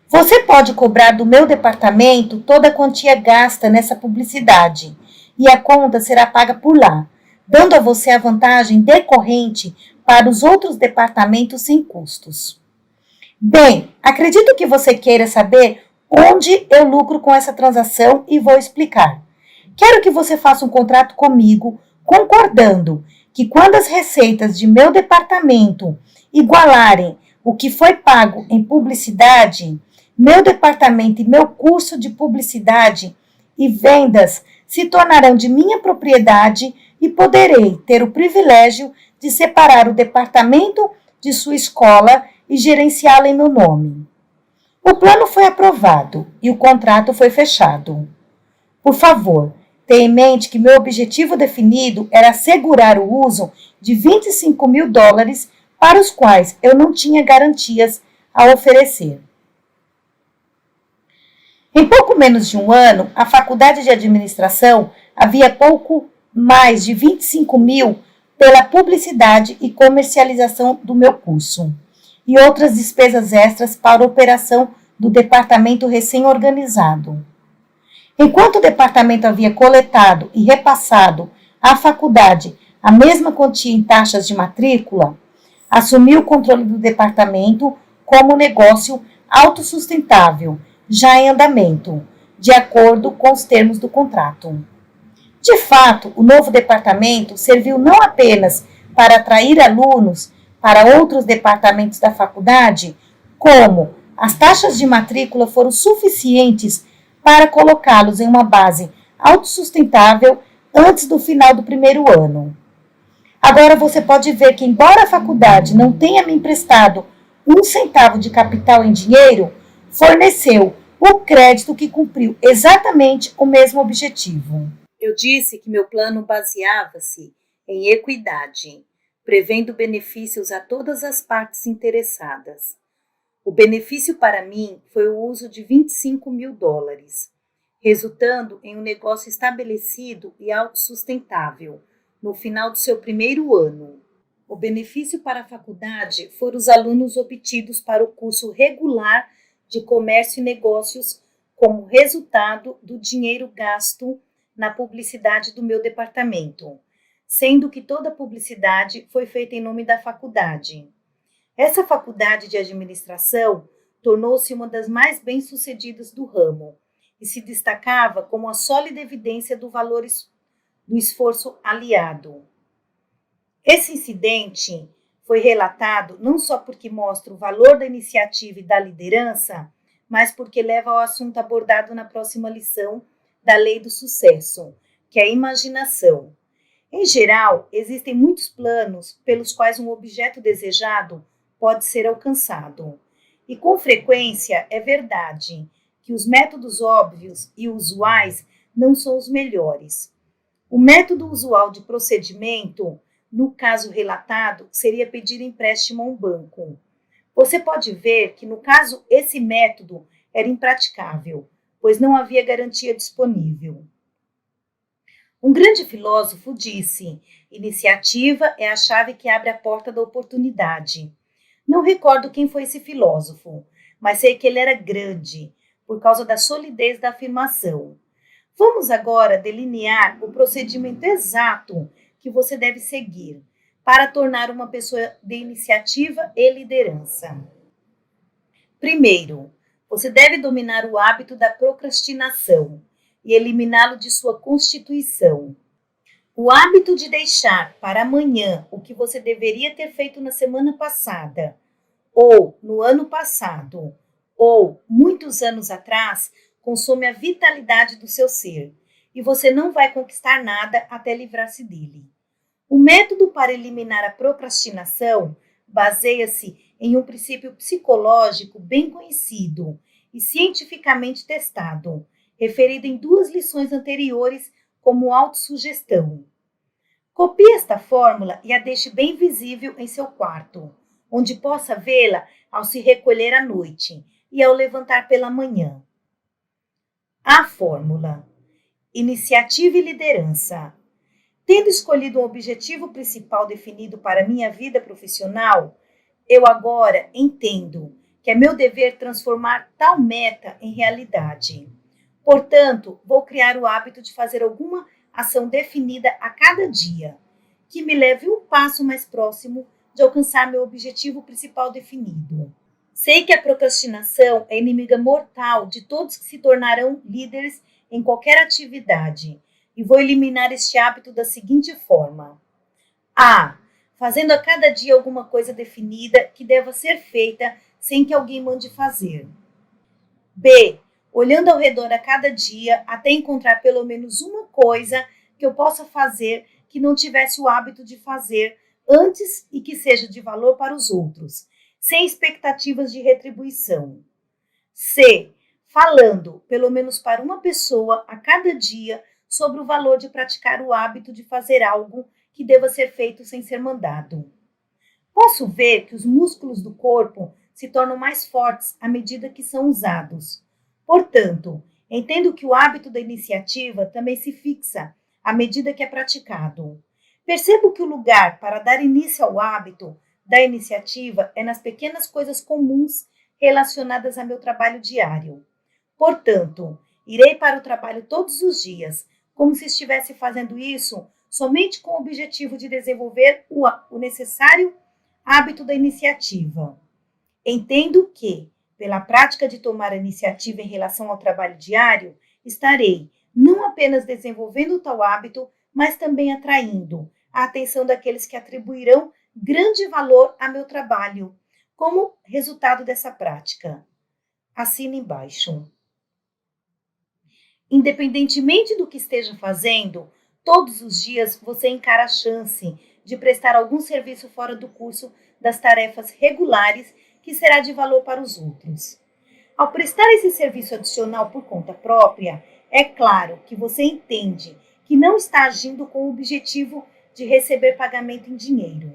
Speaker 1: Você pode cobrar do meu departamento toda a quantia gasta nessa publicidade e a conta será paga por lá, dando a você a vantagem decorrente para os outros departamentos sem custos. Bem, acredito que você queira saber onde eu lucro com essa transação e vou explicar. Quero que você faça um contrato comigo, concordando que quando as receitas de meu departamento igualarem o que foi pago em publicidade, meu departamento e meu curso de publicidade e vendas se tornarão de minha propriedade e poderei ter o privilégio de separar o departamento de sua escola e gerenciá-la em meu nome. O plano foi aprovado e o contrato foi fechado. Por favor, tenha em mente que meu objetivo definido era assegurar o uso de $25.000 para os quais eu não tinha garantias a oferecer. Em pouco menos de um ano, a Faculdade de Administração havia pouco mais de 25 mil pela publicidade e comercialização do meu curso e outras despesas extras para a operação do departamento recém-organizado. Enquanto o departamento havia coletado e repassado à faculdade a mesma quantia em taxas de matrícula, assumiu o controle do departamento como negócio autossustentável, já em andamento, de acordo com os termos do contrato. De fato, o novo departamento serviu não apenas para atrair alunos para outros departamentos da faculdade, como as taxas de matrícula foram suficientes para colocá-los em uma base autossustentável antes do final do primeiro ano. Agora você pode ver que, embora a faculdade não tenha me emprestado um centavo de capital em dinheiro, forneceu o crédito que cumpriu exatamente o mesmo objetivo. Eu disse que meu plano baseava-se em equidade, prevendo benefícios a todas as partes interessadas. O benefício para mim foi o uso de $25.000, resultando em um negócio estabelecido e autossustentável no final do seu primeiro ano. O benefício para a faculdade foram os alunos obtidos para o curso regular de Comércio e Negócios como resultado do dinheiro gasto na publicidade do meu departamento, sendo que toda a publicidade foi feita em nome da faculdade. Essa faculdade de administração tornou-se uma das mais bem-sucedidas do ramo e se destacava como a sólida evidência do valor do esforço aliado. Esse incidente foi relatado não só porque mostra o valor da iniciativa e da liderança, mas porque leva ao assunto abordado na próxima lição da lei do sucesso, que é a imaginação. Em geral, existem muitos planos pelos quais um objeto desejado pode ser alcançado. E com frequência é verdade que os métodos óbvios e usuais não são os melhores. O método usual de procedimento, no caso relatado, seria pedir empréstimo a um banco. Você pode ver que, no caso, esse método era impraticável, pois não havia garantia disponível. Um grande filósofo disse: iniciativa é a chave que abre a porta da oportunidade. Não recordo quem foi esse filósofo, mas sei que ele era grande, por causa da solidez da afirmação. Vamos agora delinear o procedimento exato que você deve seguir para tornar uma pessoa de iniciativa e liderança. Primeiro, você deve dominar o hábito da procrastinação e eliminá-lo de sua constituição. O hábito de deixar para amanhã o que você deveria ter feito na semana passada, ou no ano passado, ou muitos anos atrás, consome a vitalidade do seu ser, e você não vai conquistar nada até livrar-se dele. O método para eliminar a procrastinação baseia-se em um princípio psicológico bem conhecido e cientificamente testado, referido em 2 lições anteriores como autossugestão. Copie esta fórmula e a deixe bem visível em seu quarto, onde possa vê-la ao se recolher à noite e ao levantar pela manhã. A fórmula: iniciativa e liderança. Tendo escolhido um objetivo principal definido para minha vida profissional, eu agora entendo que é meu dever transformar tal meta em realidade. Portanto, vou criar o hábito de fazer alguma ação definida a cada dia, que me leve um passo mais próximo de alcançar meu objetivo principal definido. Sei que a procrastinação é inimiga mortal de todos que se tornarão líderes em qualquer atividade, e vou eliminar este hábito da seguinte forma: A. Fazendo a cada dia alguma coisa definida que deva ser feita sem que alguém mande fazer. B. Olhando ao redor a cada dia até encontrar pelo menos uma coisa que eu possa fazer que não tivesse o hábito de fazer antes e que seja de valor para os outros, sem expectativas de retribuição. C. Falando, pelo menos para uma pessoa a cada dia, sobre o valor de praticar o hábito de fazer algo que deva ser feito sem ser mandado. Posso ver que os músculos do corpo se tornam mais fortes à medida que são usados. Portanto, entendo que o hábito da iniciativa também se fixa à medida que é praticado. Percebo que o lugar para dar início ao hábito da iniciativa é nas pequenas coisas comuns relacionadas a meu trabalho diário. Portanto, irei para o trabalho todos os dias, como se estivesse fazendo isso somente com o objetivo de desenvolver o necessário hábito da iniciativa. Entendo que, pela prática de tomar a iniciativa em relação ao trabalho diário, estarei não apenas desenvolvendo tal hábito, mas também atraindo a atenção daqueles que atribuirão grande valor a meu trabalho, como resultado dessa prática. Assine embaixo. Independentemente do que esteja fazendo, todos os dias você encara a chance de prestar algum serviço fora do curso das tarefas regulares que será de valor para os outros. Ao prestar esse serviço adicional por conta própria, é claro que você entende que não está agindo com o objetivo de receber pagamento em dinheiro.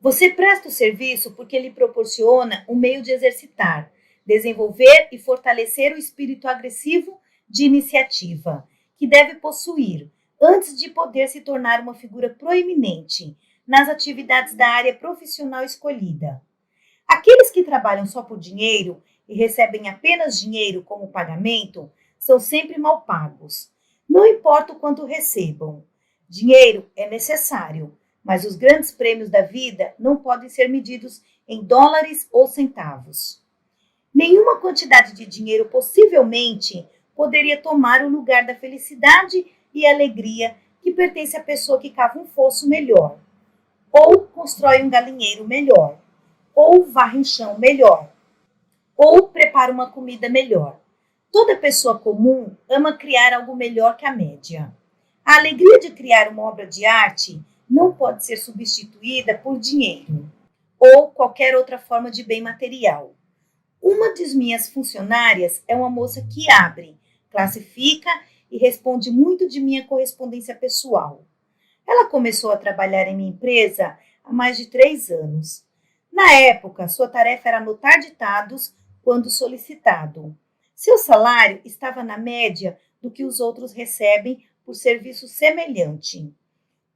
Speaker 1: Você presta o serviço porque lhe proporciona um meio de exercitar, desenvolver e fortalecer o espírito agressivo de iniciativa, que deve possuir antes de poder se tornar uma figura proeminente nas atividades da área profissional escolhida. Aqueles que trabalham só por dinheiro e recebem apenas dinheiro como pagamento são sempre mal pagos. Não importa o quanto recebam. Dinheiro é necessário, mas os grandes prêmios da vida não podem ser medidos em dólares ou centavos. Nenhuma quantidade de dinheiro possivelmente poderia tomar o lugar da felicidade e alegria que pertence à pessoa que cava um fosso melhor, ou constrói um galinheiro melhor, ou varre um chão melhor, ou prepara uma comida melhor. Toda pessoa comum ama criar algo melhor que a média. A alegria de criar uma obra de arte não pode ser substituída por dinheiro ou qualquer outra forma de bem material. Uma de minhas funcionárias é uma moça que abre, classifica e responde muito de minha correspondência pessoal. Ela começou a trabalhar em minha empresa há mais de 3 anos. Na época, sua tarefa era anotar ditados quando solicitado. Seu salário estava na média do que os outros recebem por serviço semelhante.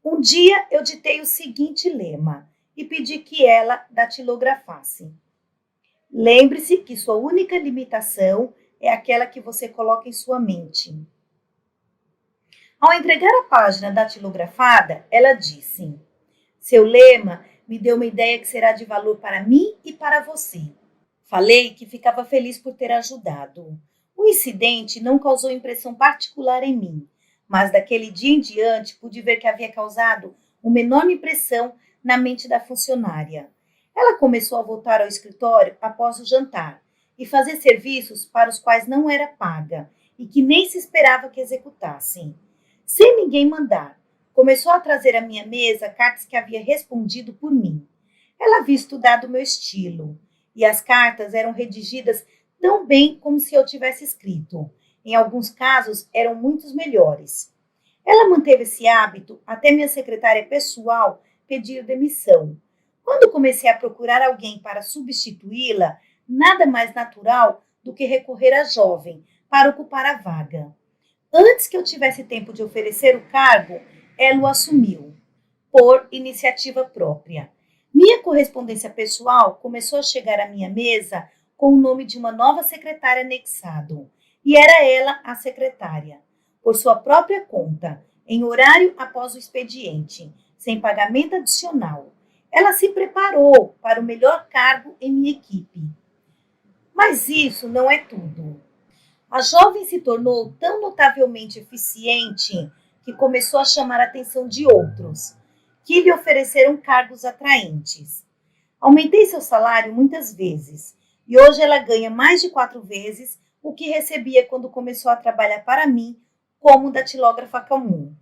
Speaker 1: Um dia eu ditei o seguinte lema e pedi que ela datilografasse. Lembre-se que sua única limitação é aquela que você coloca em sua mente. Ao entregar a página datilografada, ela disse: seu lema me deu uma ideia que será de valor para mim e para você. Falei que ficava feliz por ter ajudado. O incidente não causou impressão particular em mim, mas daquele dia em diante pude ver que havia causado uma enorme impressão na mente da funcionária. Ela começou a voltar ao escritório após o jantar e fazer serviços para os quais não era paga e que nem se esperava que executassem. Sem ninguém mandar, começou a trazer à minha mesa cartas que havia respondido por mim. Ela havia estudado meu estilo e as cartas eram redigidas tão bem como se eu tivesse escrito. Em alguns casos, eram muitos melhores. Ela manteve esse hábito até minha secretária pessoal pedir demissão. Quando comecei a procurar alguém para substituí-la, nada mais natural do que recorrer à jovem para ocupar a vaga. Antes que eu tivesse tempo de oferecer o cargo, ela o assumiu, por iniciativa própria. Minha correspondência pessoal começou a chegar à minha mesa com o nome de uma nova secretária anexado, e era ela a secretária, por sua própria conta, em horário após o expediente, sem pagamento adicional. Ela se preparou para o melhor cargo em minha equipe. Mas isso não é tudo. A jovem se tornou tão notavelmente eficiente que começou a chamar a atenção de outros, que lhe ofereceram cargos atraentes. Aumentei seu salário muitas vezes e hoje ela ganha mais de 4 vezes o que recebia quando começou a trabalhar para mim como datilógrafa comum.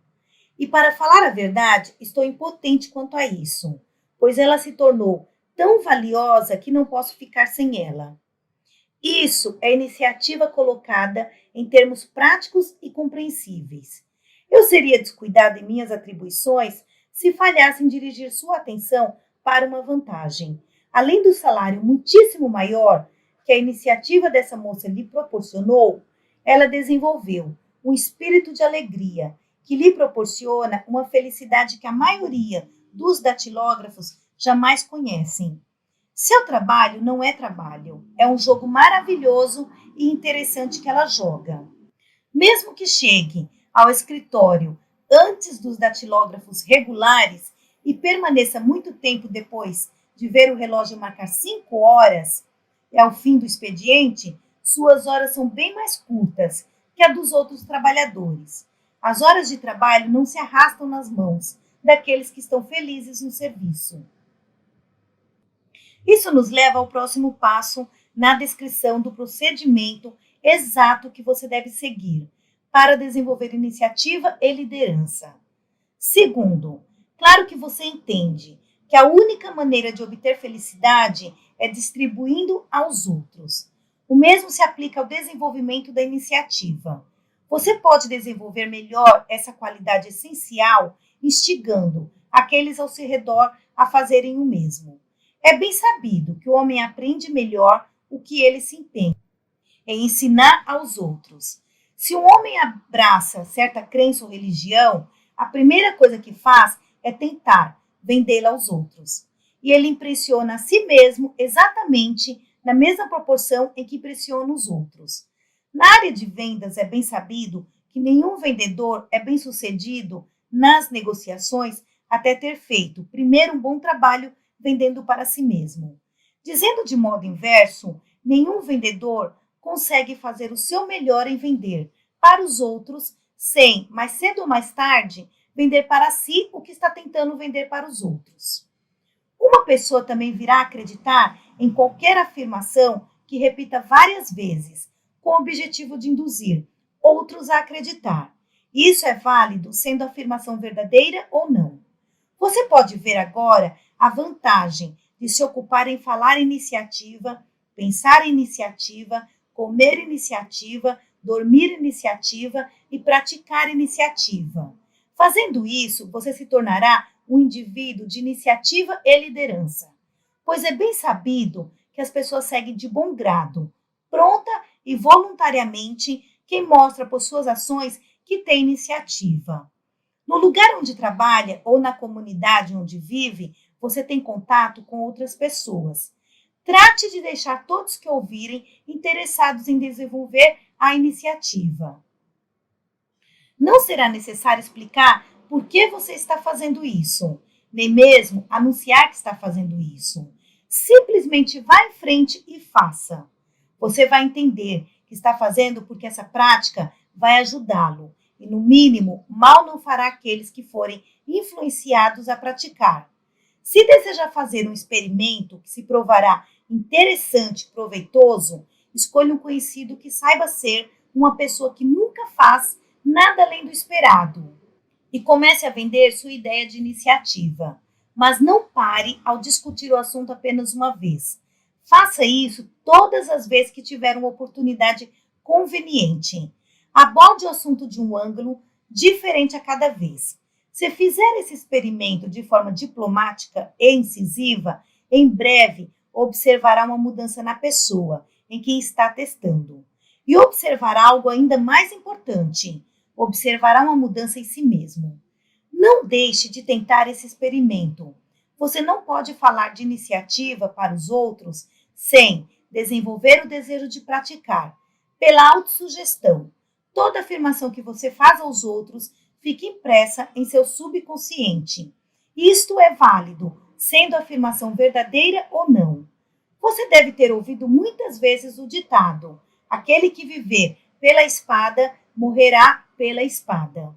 Speaker 1: E para falar a verdade, estou impotente quanto a isso, pois ela se tornou tão valiosa que não posso ficar sem ela. Isso é iniciativa colocada em termos práticos e compreensíveis. Eu seria descuidado em minhas atribuições se falhasse em dirigir sua atenção para uma vantagem. Além do salário muitíssimo maior que a iniciativa dessa moça lhe proporcionou, ela desenvolveu um espírito de alegria que lhe proporciona uma felicidade que a maioria dos datilógrafos jamais conhecem. Seu trabalho não é trabalho, é um jogo maravilhoso e interessante que ela joga. Mesmo que chegue ao escritório antes dos datilógrafos regulares e permaneça muito tempo depois de ver o relógio marcar 5 horas, é o fim do expediente, suas horas são bem mais curtas que a dos outros trabalhadores. As horas de trabalho não se arrastam nas mãos daqueles que estão felizes no serviço. Isso nos leva ao próximo passo na descrição do procedimento exato que você deve seguir para desenvolver iniciativa e liderança. Segundo, claro que você entende que a única maneira de obter felicidade é distribuindo aos outros. O mesmo se aplica ao desenvolvimento da iniciativa. Você pode desenvolver melhor essa qualidade essencial instigando aqueles ao seu redor a fazerem o mesmo. É bem sabido que o homem aprende melhor o que ele se empenha em ensinar aos outros. Se um homem abraça certa crença ou religião, a primeira coisa que faz é tentar vendê-la aos outros. E ele impressiona a si mesmo exatamente na mesma proporção em que impressiona os outros. Na área de vendas é bem sabido que nenhum vendedor é bem-sucedido nas negociações até ter feito primeiro um bom trabalho vendendo para si mesmo. Dizendo de modo inverso, nenhum vendedor consegue fazer o seu melhor em vender para os outros sem, mais cedo ou mais tarde, vender para si o que está tentando vender para os outros. Uma pessoa também virá acreditar em qualquer afirmação que repita várias vezes, com o objetivo de induzir outros a acreditar. Isso é válido sendo a afirmação verdadeira ou não. Você pode ver agora a vantagem de se ocupar em falar iniciativa, pensar iniciativa, comer iniciativa, dormir iniciativa e praticar iniciativa. Fazendo isso, você se tornará um indivíduo de iniciativa e liderança, pois é bem sabido que as pessoas seguem de bom grado, pronta e voluntariamente quem mostra por suas ações que tem iniciativa. No lugar onde trabalha ou na comunidade onde vive, você tem contato com outras pessoas. Trate de deixar todos que ouvirem interessados em desenvolver a iniciativa. Não será necessário explicar por que você está fazendo isso, nem mesmo anunciar que está fazendo isso. Simplesmente vá em frente e faça. Você vai entender que está fazendo porque essa prática vai ajudá-lo e, no mínimo, mal não fará aqueles que forem influenciados a praticar. Se desejar fazer um experimento que se provará interessante e proveitoso, escolha um conhecido que saiba ser uma pessoa que nunca faz nada além do esperado e comece a vender sua ideia de iniciativa. Mas não pare ao discutir o assunto apenas uma vez. Faça isso todas as vezes que tiver uma oportunidade conveniente. Aborde o assunto de um ângulo diferente a cada vez. Se fizer esse experimento de forma diplomática e incisiva, em breve observará uma mudança na pessoa em quem está testando. E observará algo ainda mais importante: observará uma mudança em si mesmo. Não deixe de tentar esse experimento. Você não pode falar de iniciativa para os outros sem desenvolver o desejo de praticar. Pela autossugestão, toda afirmação que você faz aos outros fica impressa em seu subconsciente. Isto é válido, sendo a afirmação verdadeira ou não. Você deve ter ouvido muitas vezes o ditado: aquele que viver pela espada morrerá pela espada.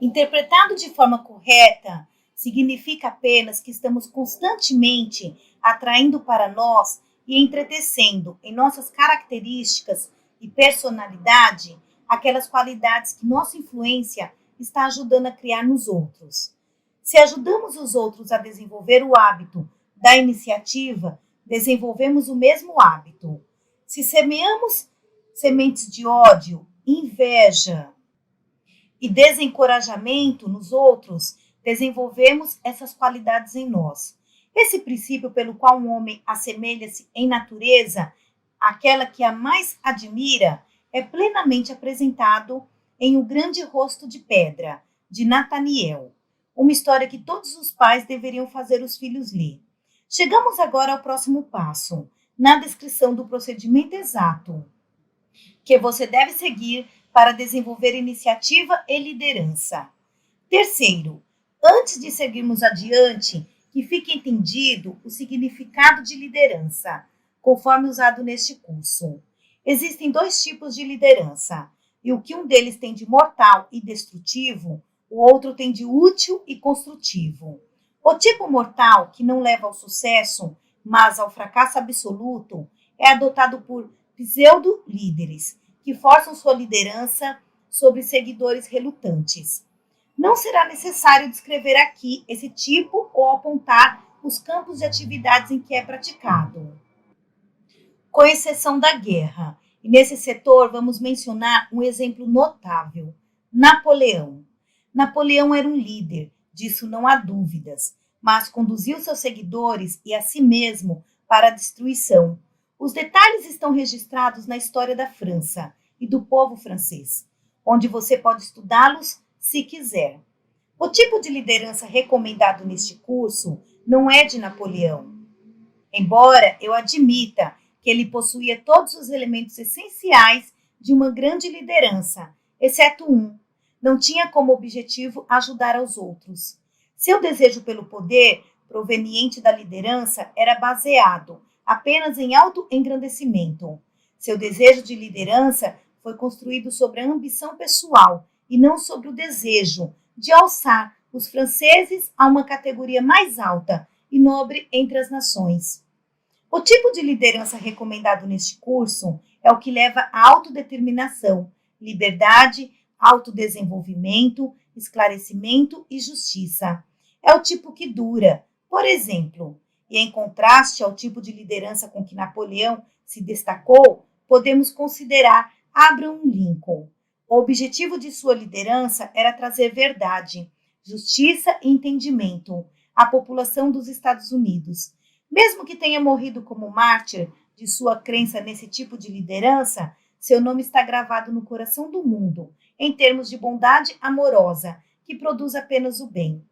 Speaker 1: Interpretado de forma correta, significa apenas que estamos constantemente atraindo para nós e entretecendo em nossas características e personalidade aquelas qualidades que nossa influência está ajudando a criar nos outros. Se ajudamos os outros a desenvolver o hábito da iniciativa, desenvolvemos o mesmo hábito. Se semeamos sementes de ódio, inveja e desencorajamento nos outros, desenvolvemos essas qualidades em nós. Esse princípio pelo qual um homem assemelha-se em natureza àquela que a mais admira é plenamente apresentado em O Grande Rosto de Pedra, de Nathaniel, uma história que todos os pais deveriam fazer os filhos ler. Chegamos agora ao próximo passo, na descrição do procedimento exato que você deve seguir para desenvolver iniciativa e liderança. Terceiro, antes de seguirmos adiante, que fique entendido o significado de liderança, conforme usado neste curso. Existem dois tipos de liderança, e o que um deles tem de mortal e destrutivo, o outro tem de útil e construtivo. O tipo mortal, que não leva ao sucesso, mas ao fracasso absoluto, é adotado por pseudo-líderes, que forçam sua liderança sobre seguidores relutantes. Não será necessário descrever aqui esse tipo ou apontar os campos de atividades em que é praticado, com exceção da guerra. E nesse setor vamos mencionar um exemplo notável: Napoleão. Napoleão era um líder, disso não há dúvidas, mas conduziu seus seguidores e a si mesmo para a destruição. Os detalhes estão registrados na história da França e do povo francês, onde você pode estudá-los se quiser. O tipo de liderança recomendado neste curso não é de Napoleão, embora eu admita que ele possuía todos os elementos essenciais de uma grande liderança, exceto um: não tinha como objetivo ajudar aos outros. Seu desejo pelo poder, proveniente da liderança, era baseado apenas em autoengrandecimento. Seu desejo de liderança foi construído sobre a ambição pessoal e não sobre o desejo de alçar os franceses a uma categoria mais alta e nobre entre as nações. O tipo de liderança recomendado neste curso é o que leva à autodeterminação, liberdade, autodesenvolvimento, esclarecimento e justiça. É o tipo que dura, por exemplo. E em contraste ao tipo de liderança com que Napoleão se destacou, podemos considerar Abraham Lincoln. O objetivo de sua liderança era trazer verdade, justiça e entendimento à população dos Estados Unidos. Mesmo que tenha morrido como mártir de sua crença nesse tipo de liderança, seu nome está gravado no coração do mundo, em termos de bondade amorosa, que produz apenas o bem.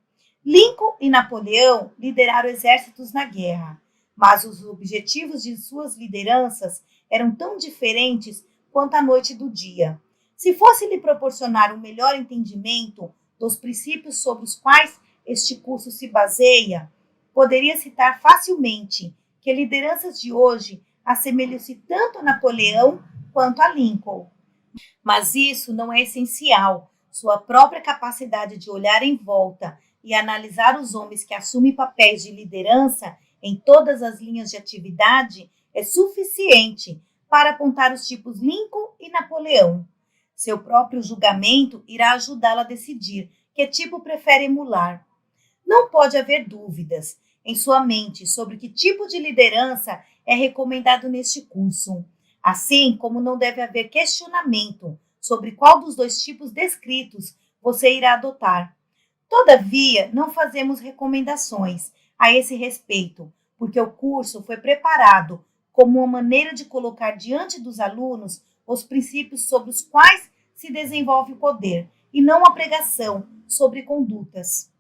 Speaker 1: Lincoln e Napoleão lideraram exércitos na guerra, mas os objetivos de suas lideranças eram tão diferentes quanto a noite do dia. Se fosse lhe proporcionar um melhor entendimento dos princípios sobre os quais este curso se baseia, poderia citar facilmente que lideranças de hoje assemelham-se tanto a Napoleão quanto a Lincoln. Mas isso não é essencial. Sua própria capacidade de olhar em volta e analisar os homens que assumem papéis de liderança em todas as linhas de atividade é suficiente para apontar os tipos Lincoln e Napoleão. Seu próprio julgamento irá ajudá-la a decidir que tipo prefere emular. Não pode haver dúvidas em sua mente sobre que tipo de liderança é recomendado neste curso, assim como não deve haver questionamento sobre qual dos dois tipos descritos você irá adotar. Todavia, não fazemos recomendações a esse respeito, porque o curso foi preparado como uma maneira de colocar diante dos alunos os princípios sobre os quais se desenvolve o poder, e não a pregação sobre condutas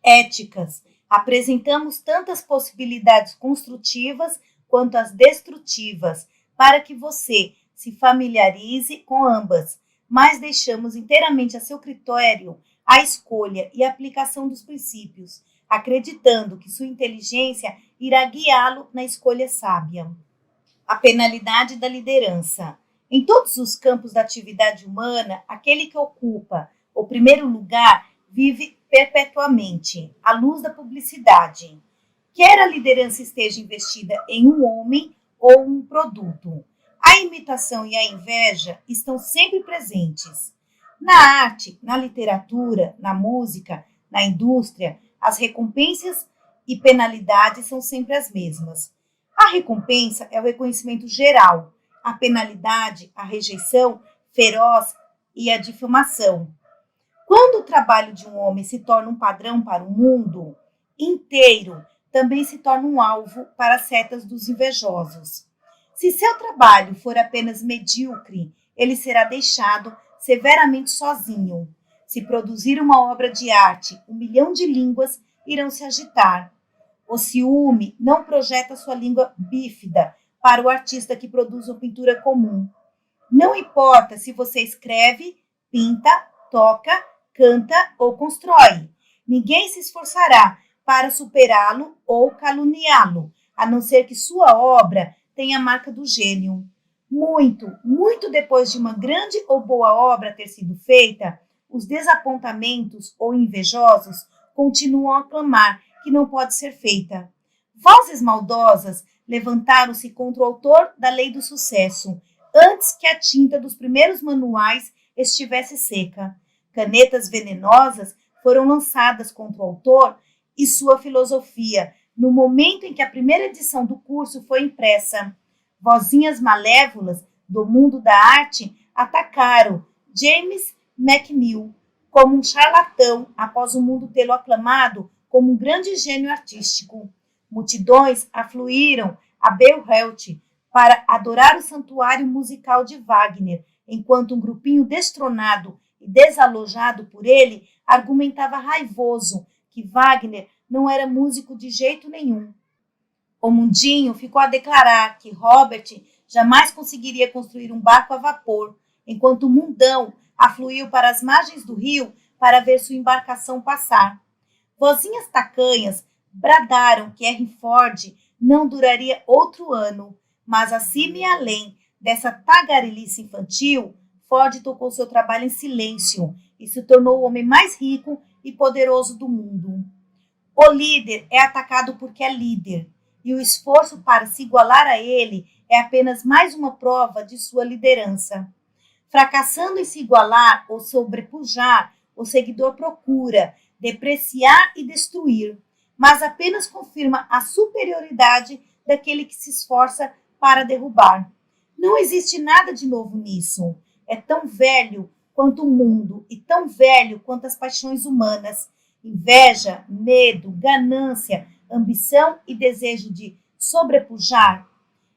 Speaker 1: éticas. Apresentamos tantas possibilidades construtivas quanto as destrutivas, para que você se familiarize com ambas, mas deixamos inteiramente a seu critério a escolha e a aplicação dos princípios, acreditando que sua inteligência irá guiá-lo na escolha sábia. A penalidade da liderança. Em todos os campos da atividade humana, aquele que ocupa o primeiro lugar vive perpetuamente, à luz da publicidade. Quer a liderança esteja investida em um homem ou um produto, a imitação e a inveja estão sempre presentes. Na arte, na literatura, na música, na indústria, as recompensas e penalidades são sempre as mesmas. A recompensa é o reconhecimento geral, a penalidade, a rejeição feroz e a difamação. Quando o trabalho de um homem se torna um padrão para o mundo inteiro, também se torna um alvo para as setas dos invejosos. Se seu trabalho for apenas medíocre, ele será deixado severamente sozinho. Se produzir uma obra de arte, 1 milhão de línguas irão se agitar. O ciúme não projeta sua língua bífida para o artista que produz uma pintura comum. Não importa se você escreve, pinta, toca, canta ou constrói. Ninguém se esforçará para superá-lo ou caluniá-lo, a não ser que sua obra tenha a marca do gênio. Muito depois de uma grande ou boa obra ter sido feita, os desapontamentos ou invejosos continuam a clamar que não pode ser feita. Vozes maldosas levantaram-se contra o autor da lei do sucesso, antes que a tinta dos primeiros manuais estivesse seca. Canetas venenosas foram lançadas contra o autor e sua filosofia, no momento em que a primeira edição do curso foi impressa. Vozinhas malévolas do mundo da arte atacaram James McNeill como um charlatão após o mundo tê-lo aclamado como um grande gênio artístico. Multidões afluíram a Bayreuth para adorar o santuário musical de Wagner, enquanto um grupinho destronado e desalojado por ele argumentava raivoso que Wagner não era músico de jeito nenhum. O mundinho ficou a declarar que Robert jamais conseguiria construir um barco a vapor, enquanto o mundão afluiu para as margens do rio para ver sua embarcação passar. Vozinhas tacanhas bradaram que Henry Ford não duraria outro ano, mas acima e além dessa tagarelice infantil, Ford tocou seu trabalho em silêncio e se tornou o homem mais rico e poderoso do mundo. O líder é atacado porque é líder, e o esforço para se igualar a ele é apenas mais uma prova de sua liderança. Fracassando em se igualar ou sobrepujar, o seguidor procura depreciar e destruir, mas apenas confirma a superioridade daquele que se esforça para derrubar. Não existe nada de novo nisso. É tão velho quanto o mundo e tão velho quanto as paixões humanas. Inveja, medo, ganância, ambição e desejo de sobrepujar.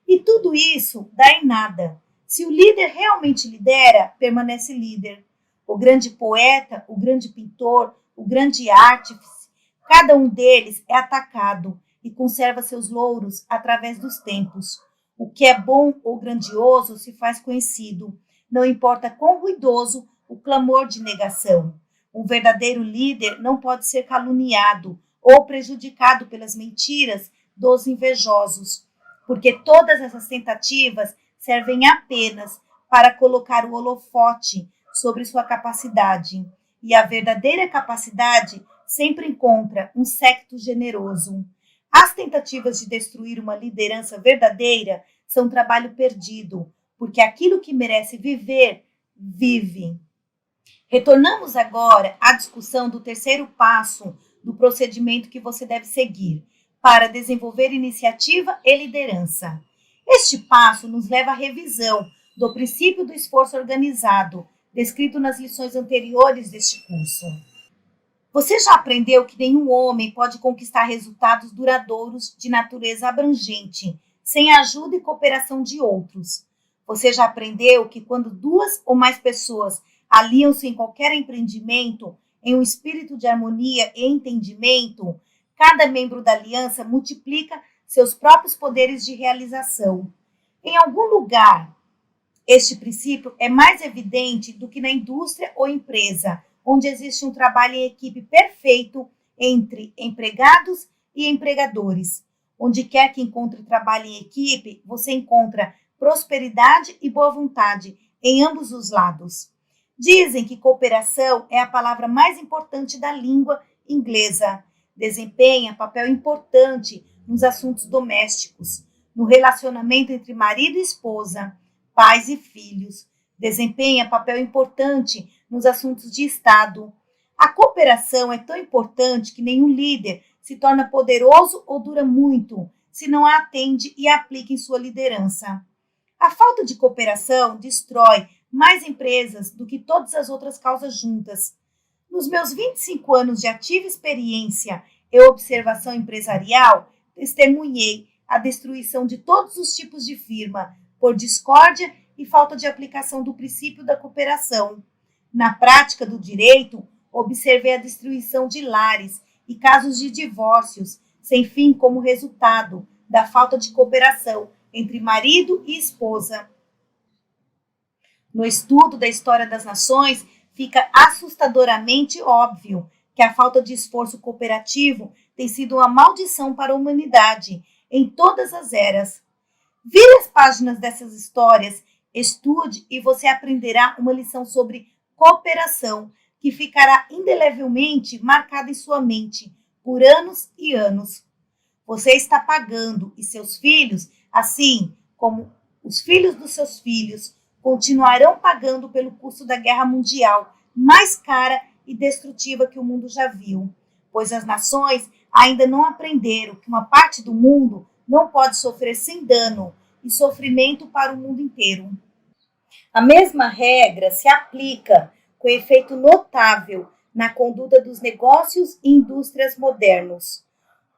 Speaker 1: E tudo isso dá em nada. Se o líder realmente lidera, permanece líder. O grande poeta, o grande pintor, o grande artífice, cada um deles é atacado e conserva seus louros através dos tempos. O que é bom ou grandioso se faz conhecido. Não importa quão ruidoso o clamor de negação. Um verdadeiro líder não pode ser caluniado ou prejudicado pelas mentiras dos invejosos, porque todas essas tentativas servem apenas para colocar o holofote sobre sua capacidade. E a verdadeira capacidade sempre encontra um séquito generoso. As tentativas de destruir uma liderança verdadeira são trabalho perdido, porque aquilo que merece viver, vive. Retornamos agora à discussão do terceiro passo do procedimento que você deve seguir para desenvolver iniciativa e liderança. Este passo nos leva à revisão do princípio do esforço organizado, descrito nas lições anteriores deste curso. Você já aprendeu que nenhum homem pode conquistar resultados duradouros de natureza abrangente, sem a ajuda e cooperação de outros. Você já aprendeu que quando duas ou mais pessoas aliam-se em qualquer empreendimento, em um espírito de harmonia e entendimento, cada membro da aliança multiplica seus próprios poderes de realização. Em algum lugar, este princípio é mais evidente do que na indústria ou empresa, onde existe um trabalho em equipe perfeito entre empregados e empregadores. Onde quer que encontre trabalho em equipe, você encontra prosperidade e boa vontade em ambos os lados. Dizem que cooperação é a palavra mais importante da língua inglesa. Desempenha papel importante nos assuntos domésticos, no relacionamento entre marido e esposa, pais e filhos. Desempenha papel importante nos assuntos de Estado. A cooperação é tão importante que nenhum líder se torna poderoso ou dura muito se não a atende e aplica em sua liderança. A falta de cooperação destrói mais empresas do que todas as outras causas juntas. Nos meus 25 anos de ativa experiência e observação empresarial, testemunhei a destruição de todos os tipos de firma por discórdia e falta de aplicação do princípio da cooperação. Na prática do direito, observei a destruição de lares e casos de divórcios sem fim como resultado da falta de cooperação entre marido e esposa. No estudo da história das nações, fica assustadoramente óbvio que a falta de esforço cooperativo tem sido uma maldição para a humanidade em todas as eras. Vire as páginas dessas histórias, estude e você aprenderá uma lição sobre cooperação que ficará indelevelmente marcada em sua mente por anos e anos. Você está pagando e seus filhos, assim como os filhos dos seus filhos, continuarão pagando pelo custo da guerra mundial mais cara e destrutiva que o mundo já viu, pois as nações ainda não aprenderam que uma parte do mundo não pode sofrer sem dano e sofrimento para o mundo inteiro. A mesma regra se aplica com efeito notável na conduta dos negócios e indústrias modernos.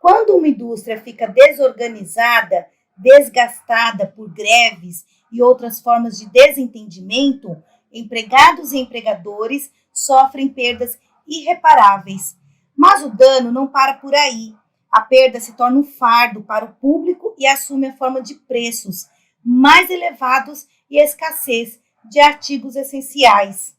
Speaker 1: Quando uma indústria fica desorganizada, desgastada por greves e outras formas de desentendimento, empregados e empregadores sofrem perdas irreparáveis. Mas o dano não para por aí. A perda se torna um fardo para o público e assume a forma de preços mais elevados e escassez de artigos essenciais.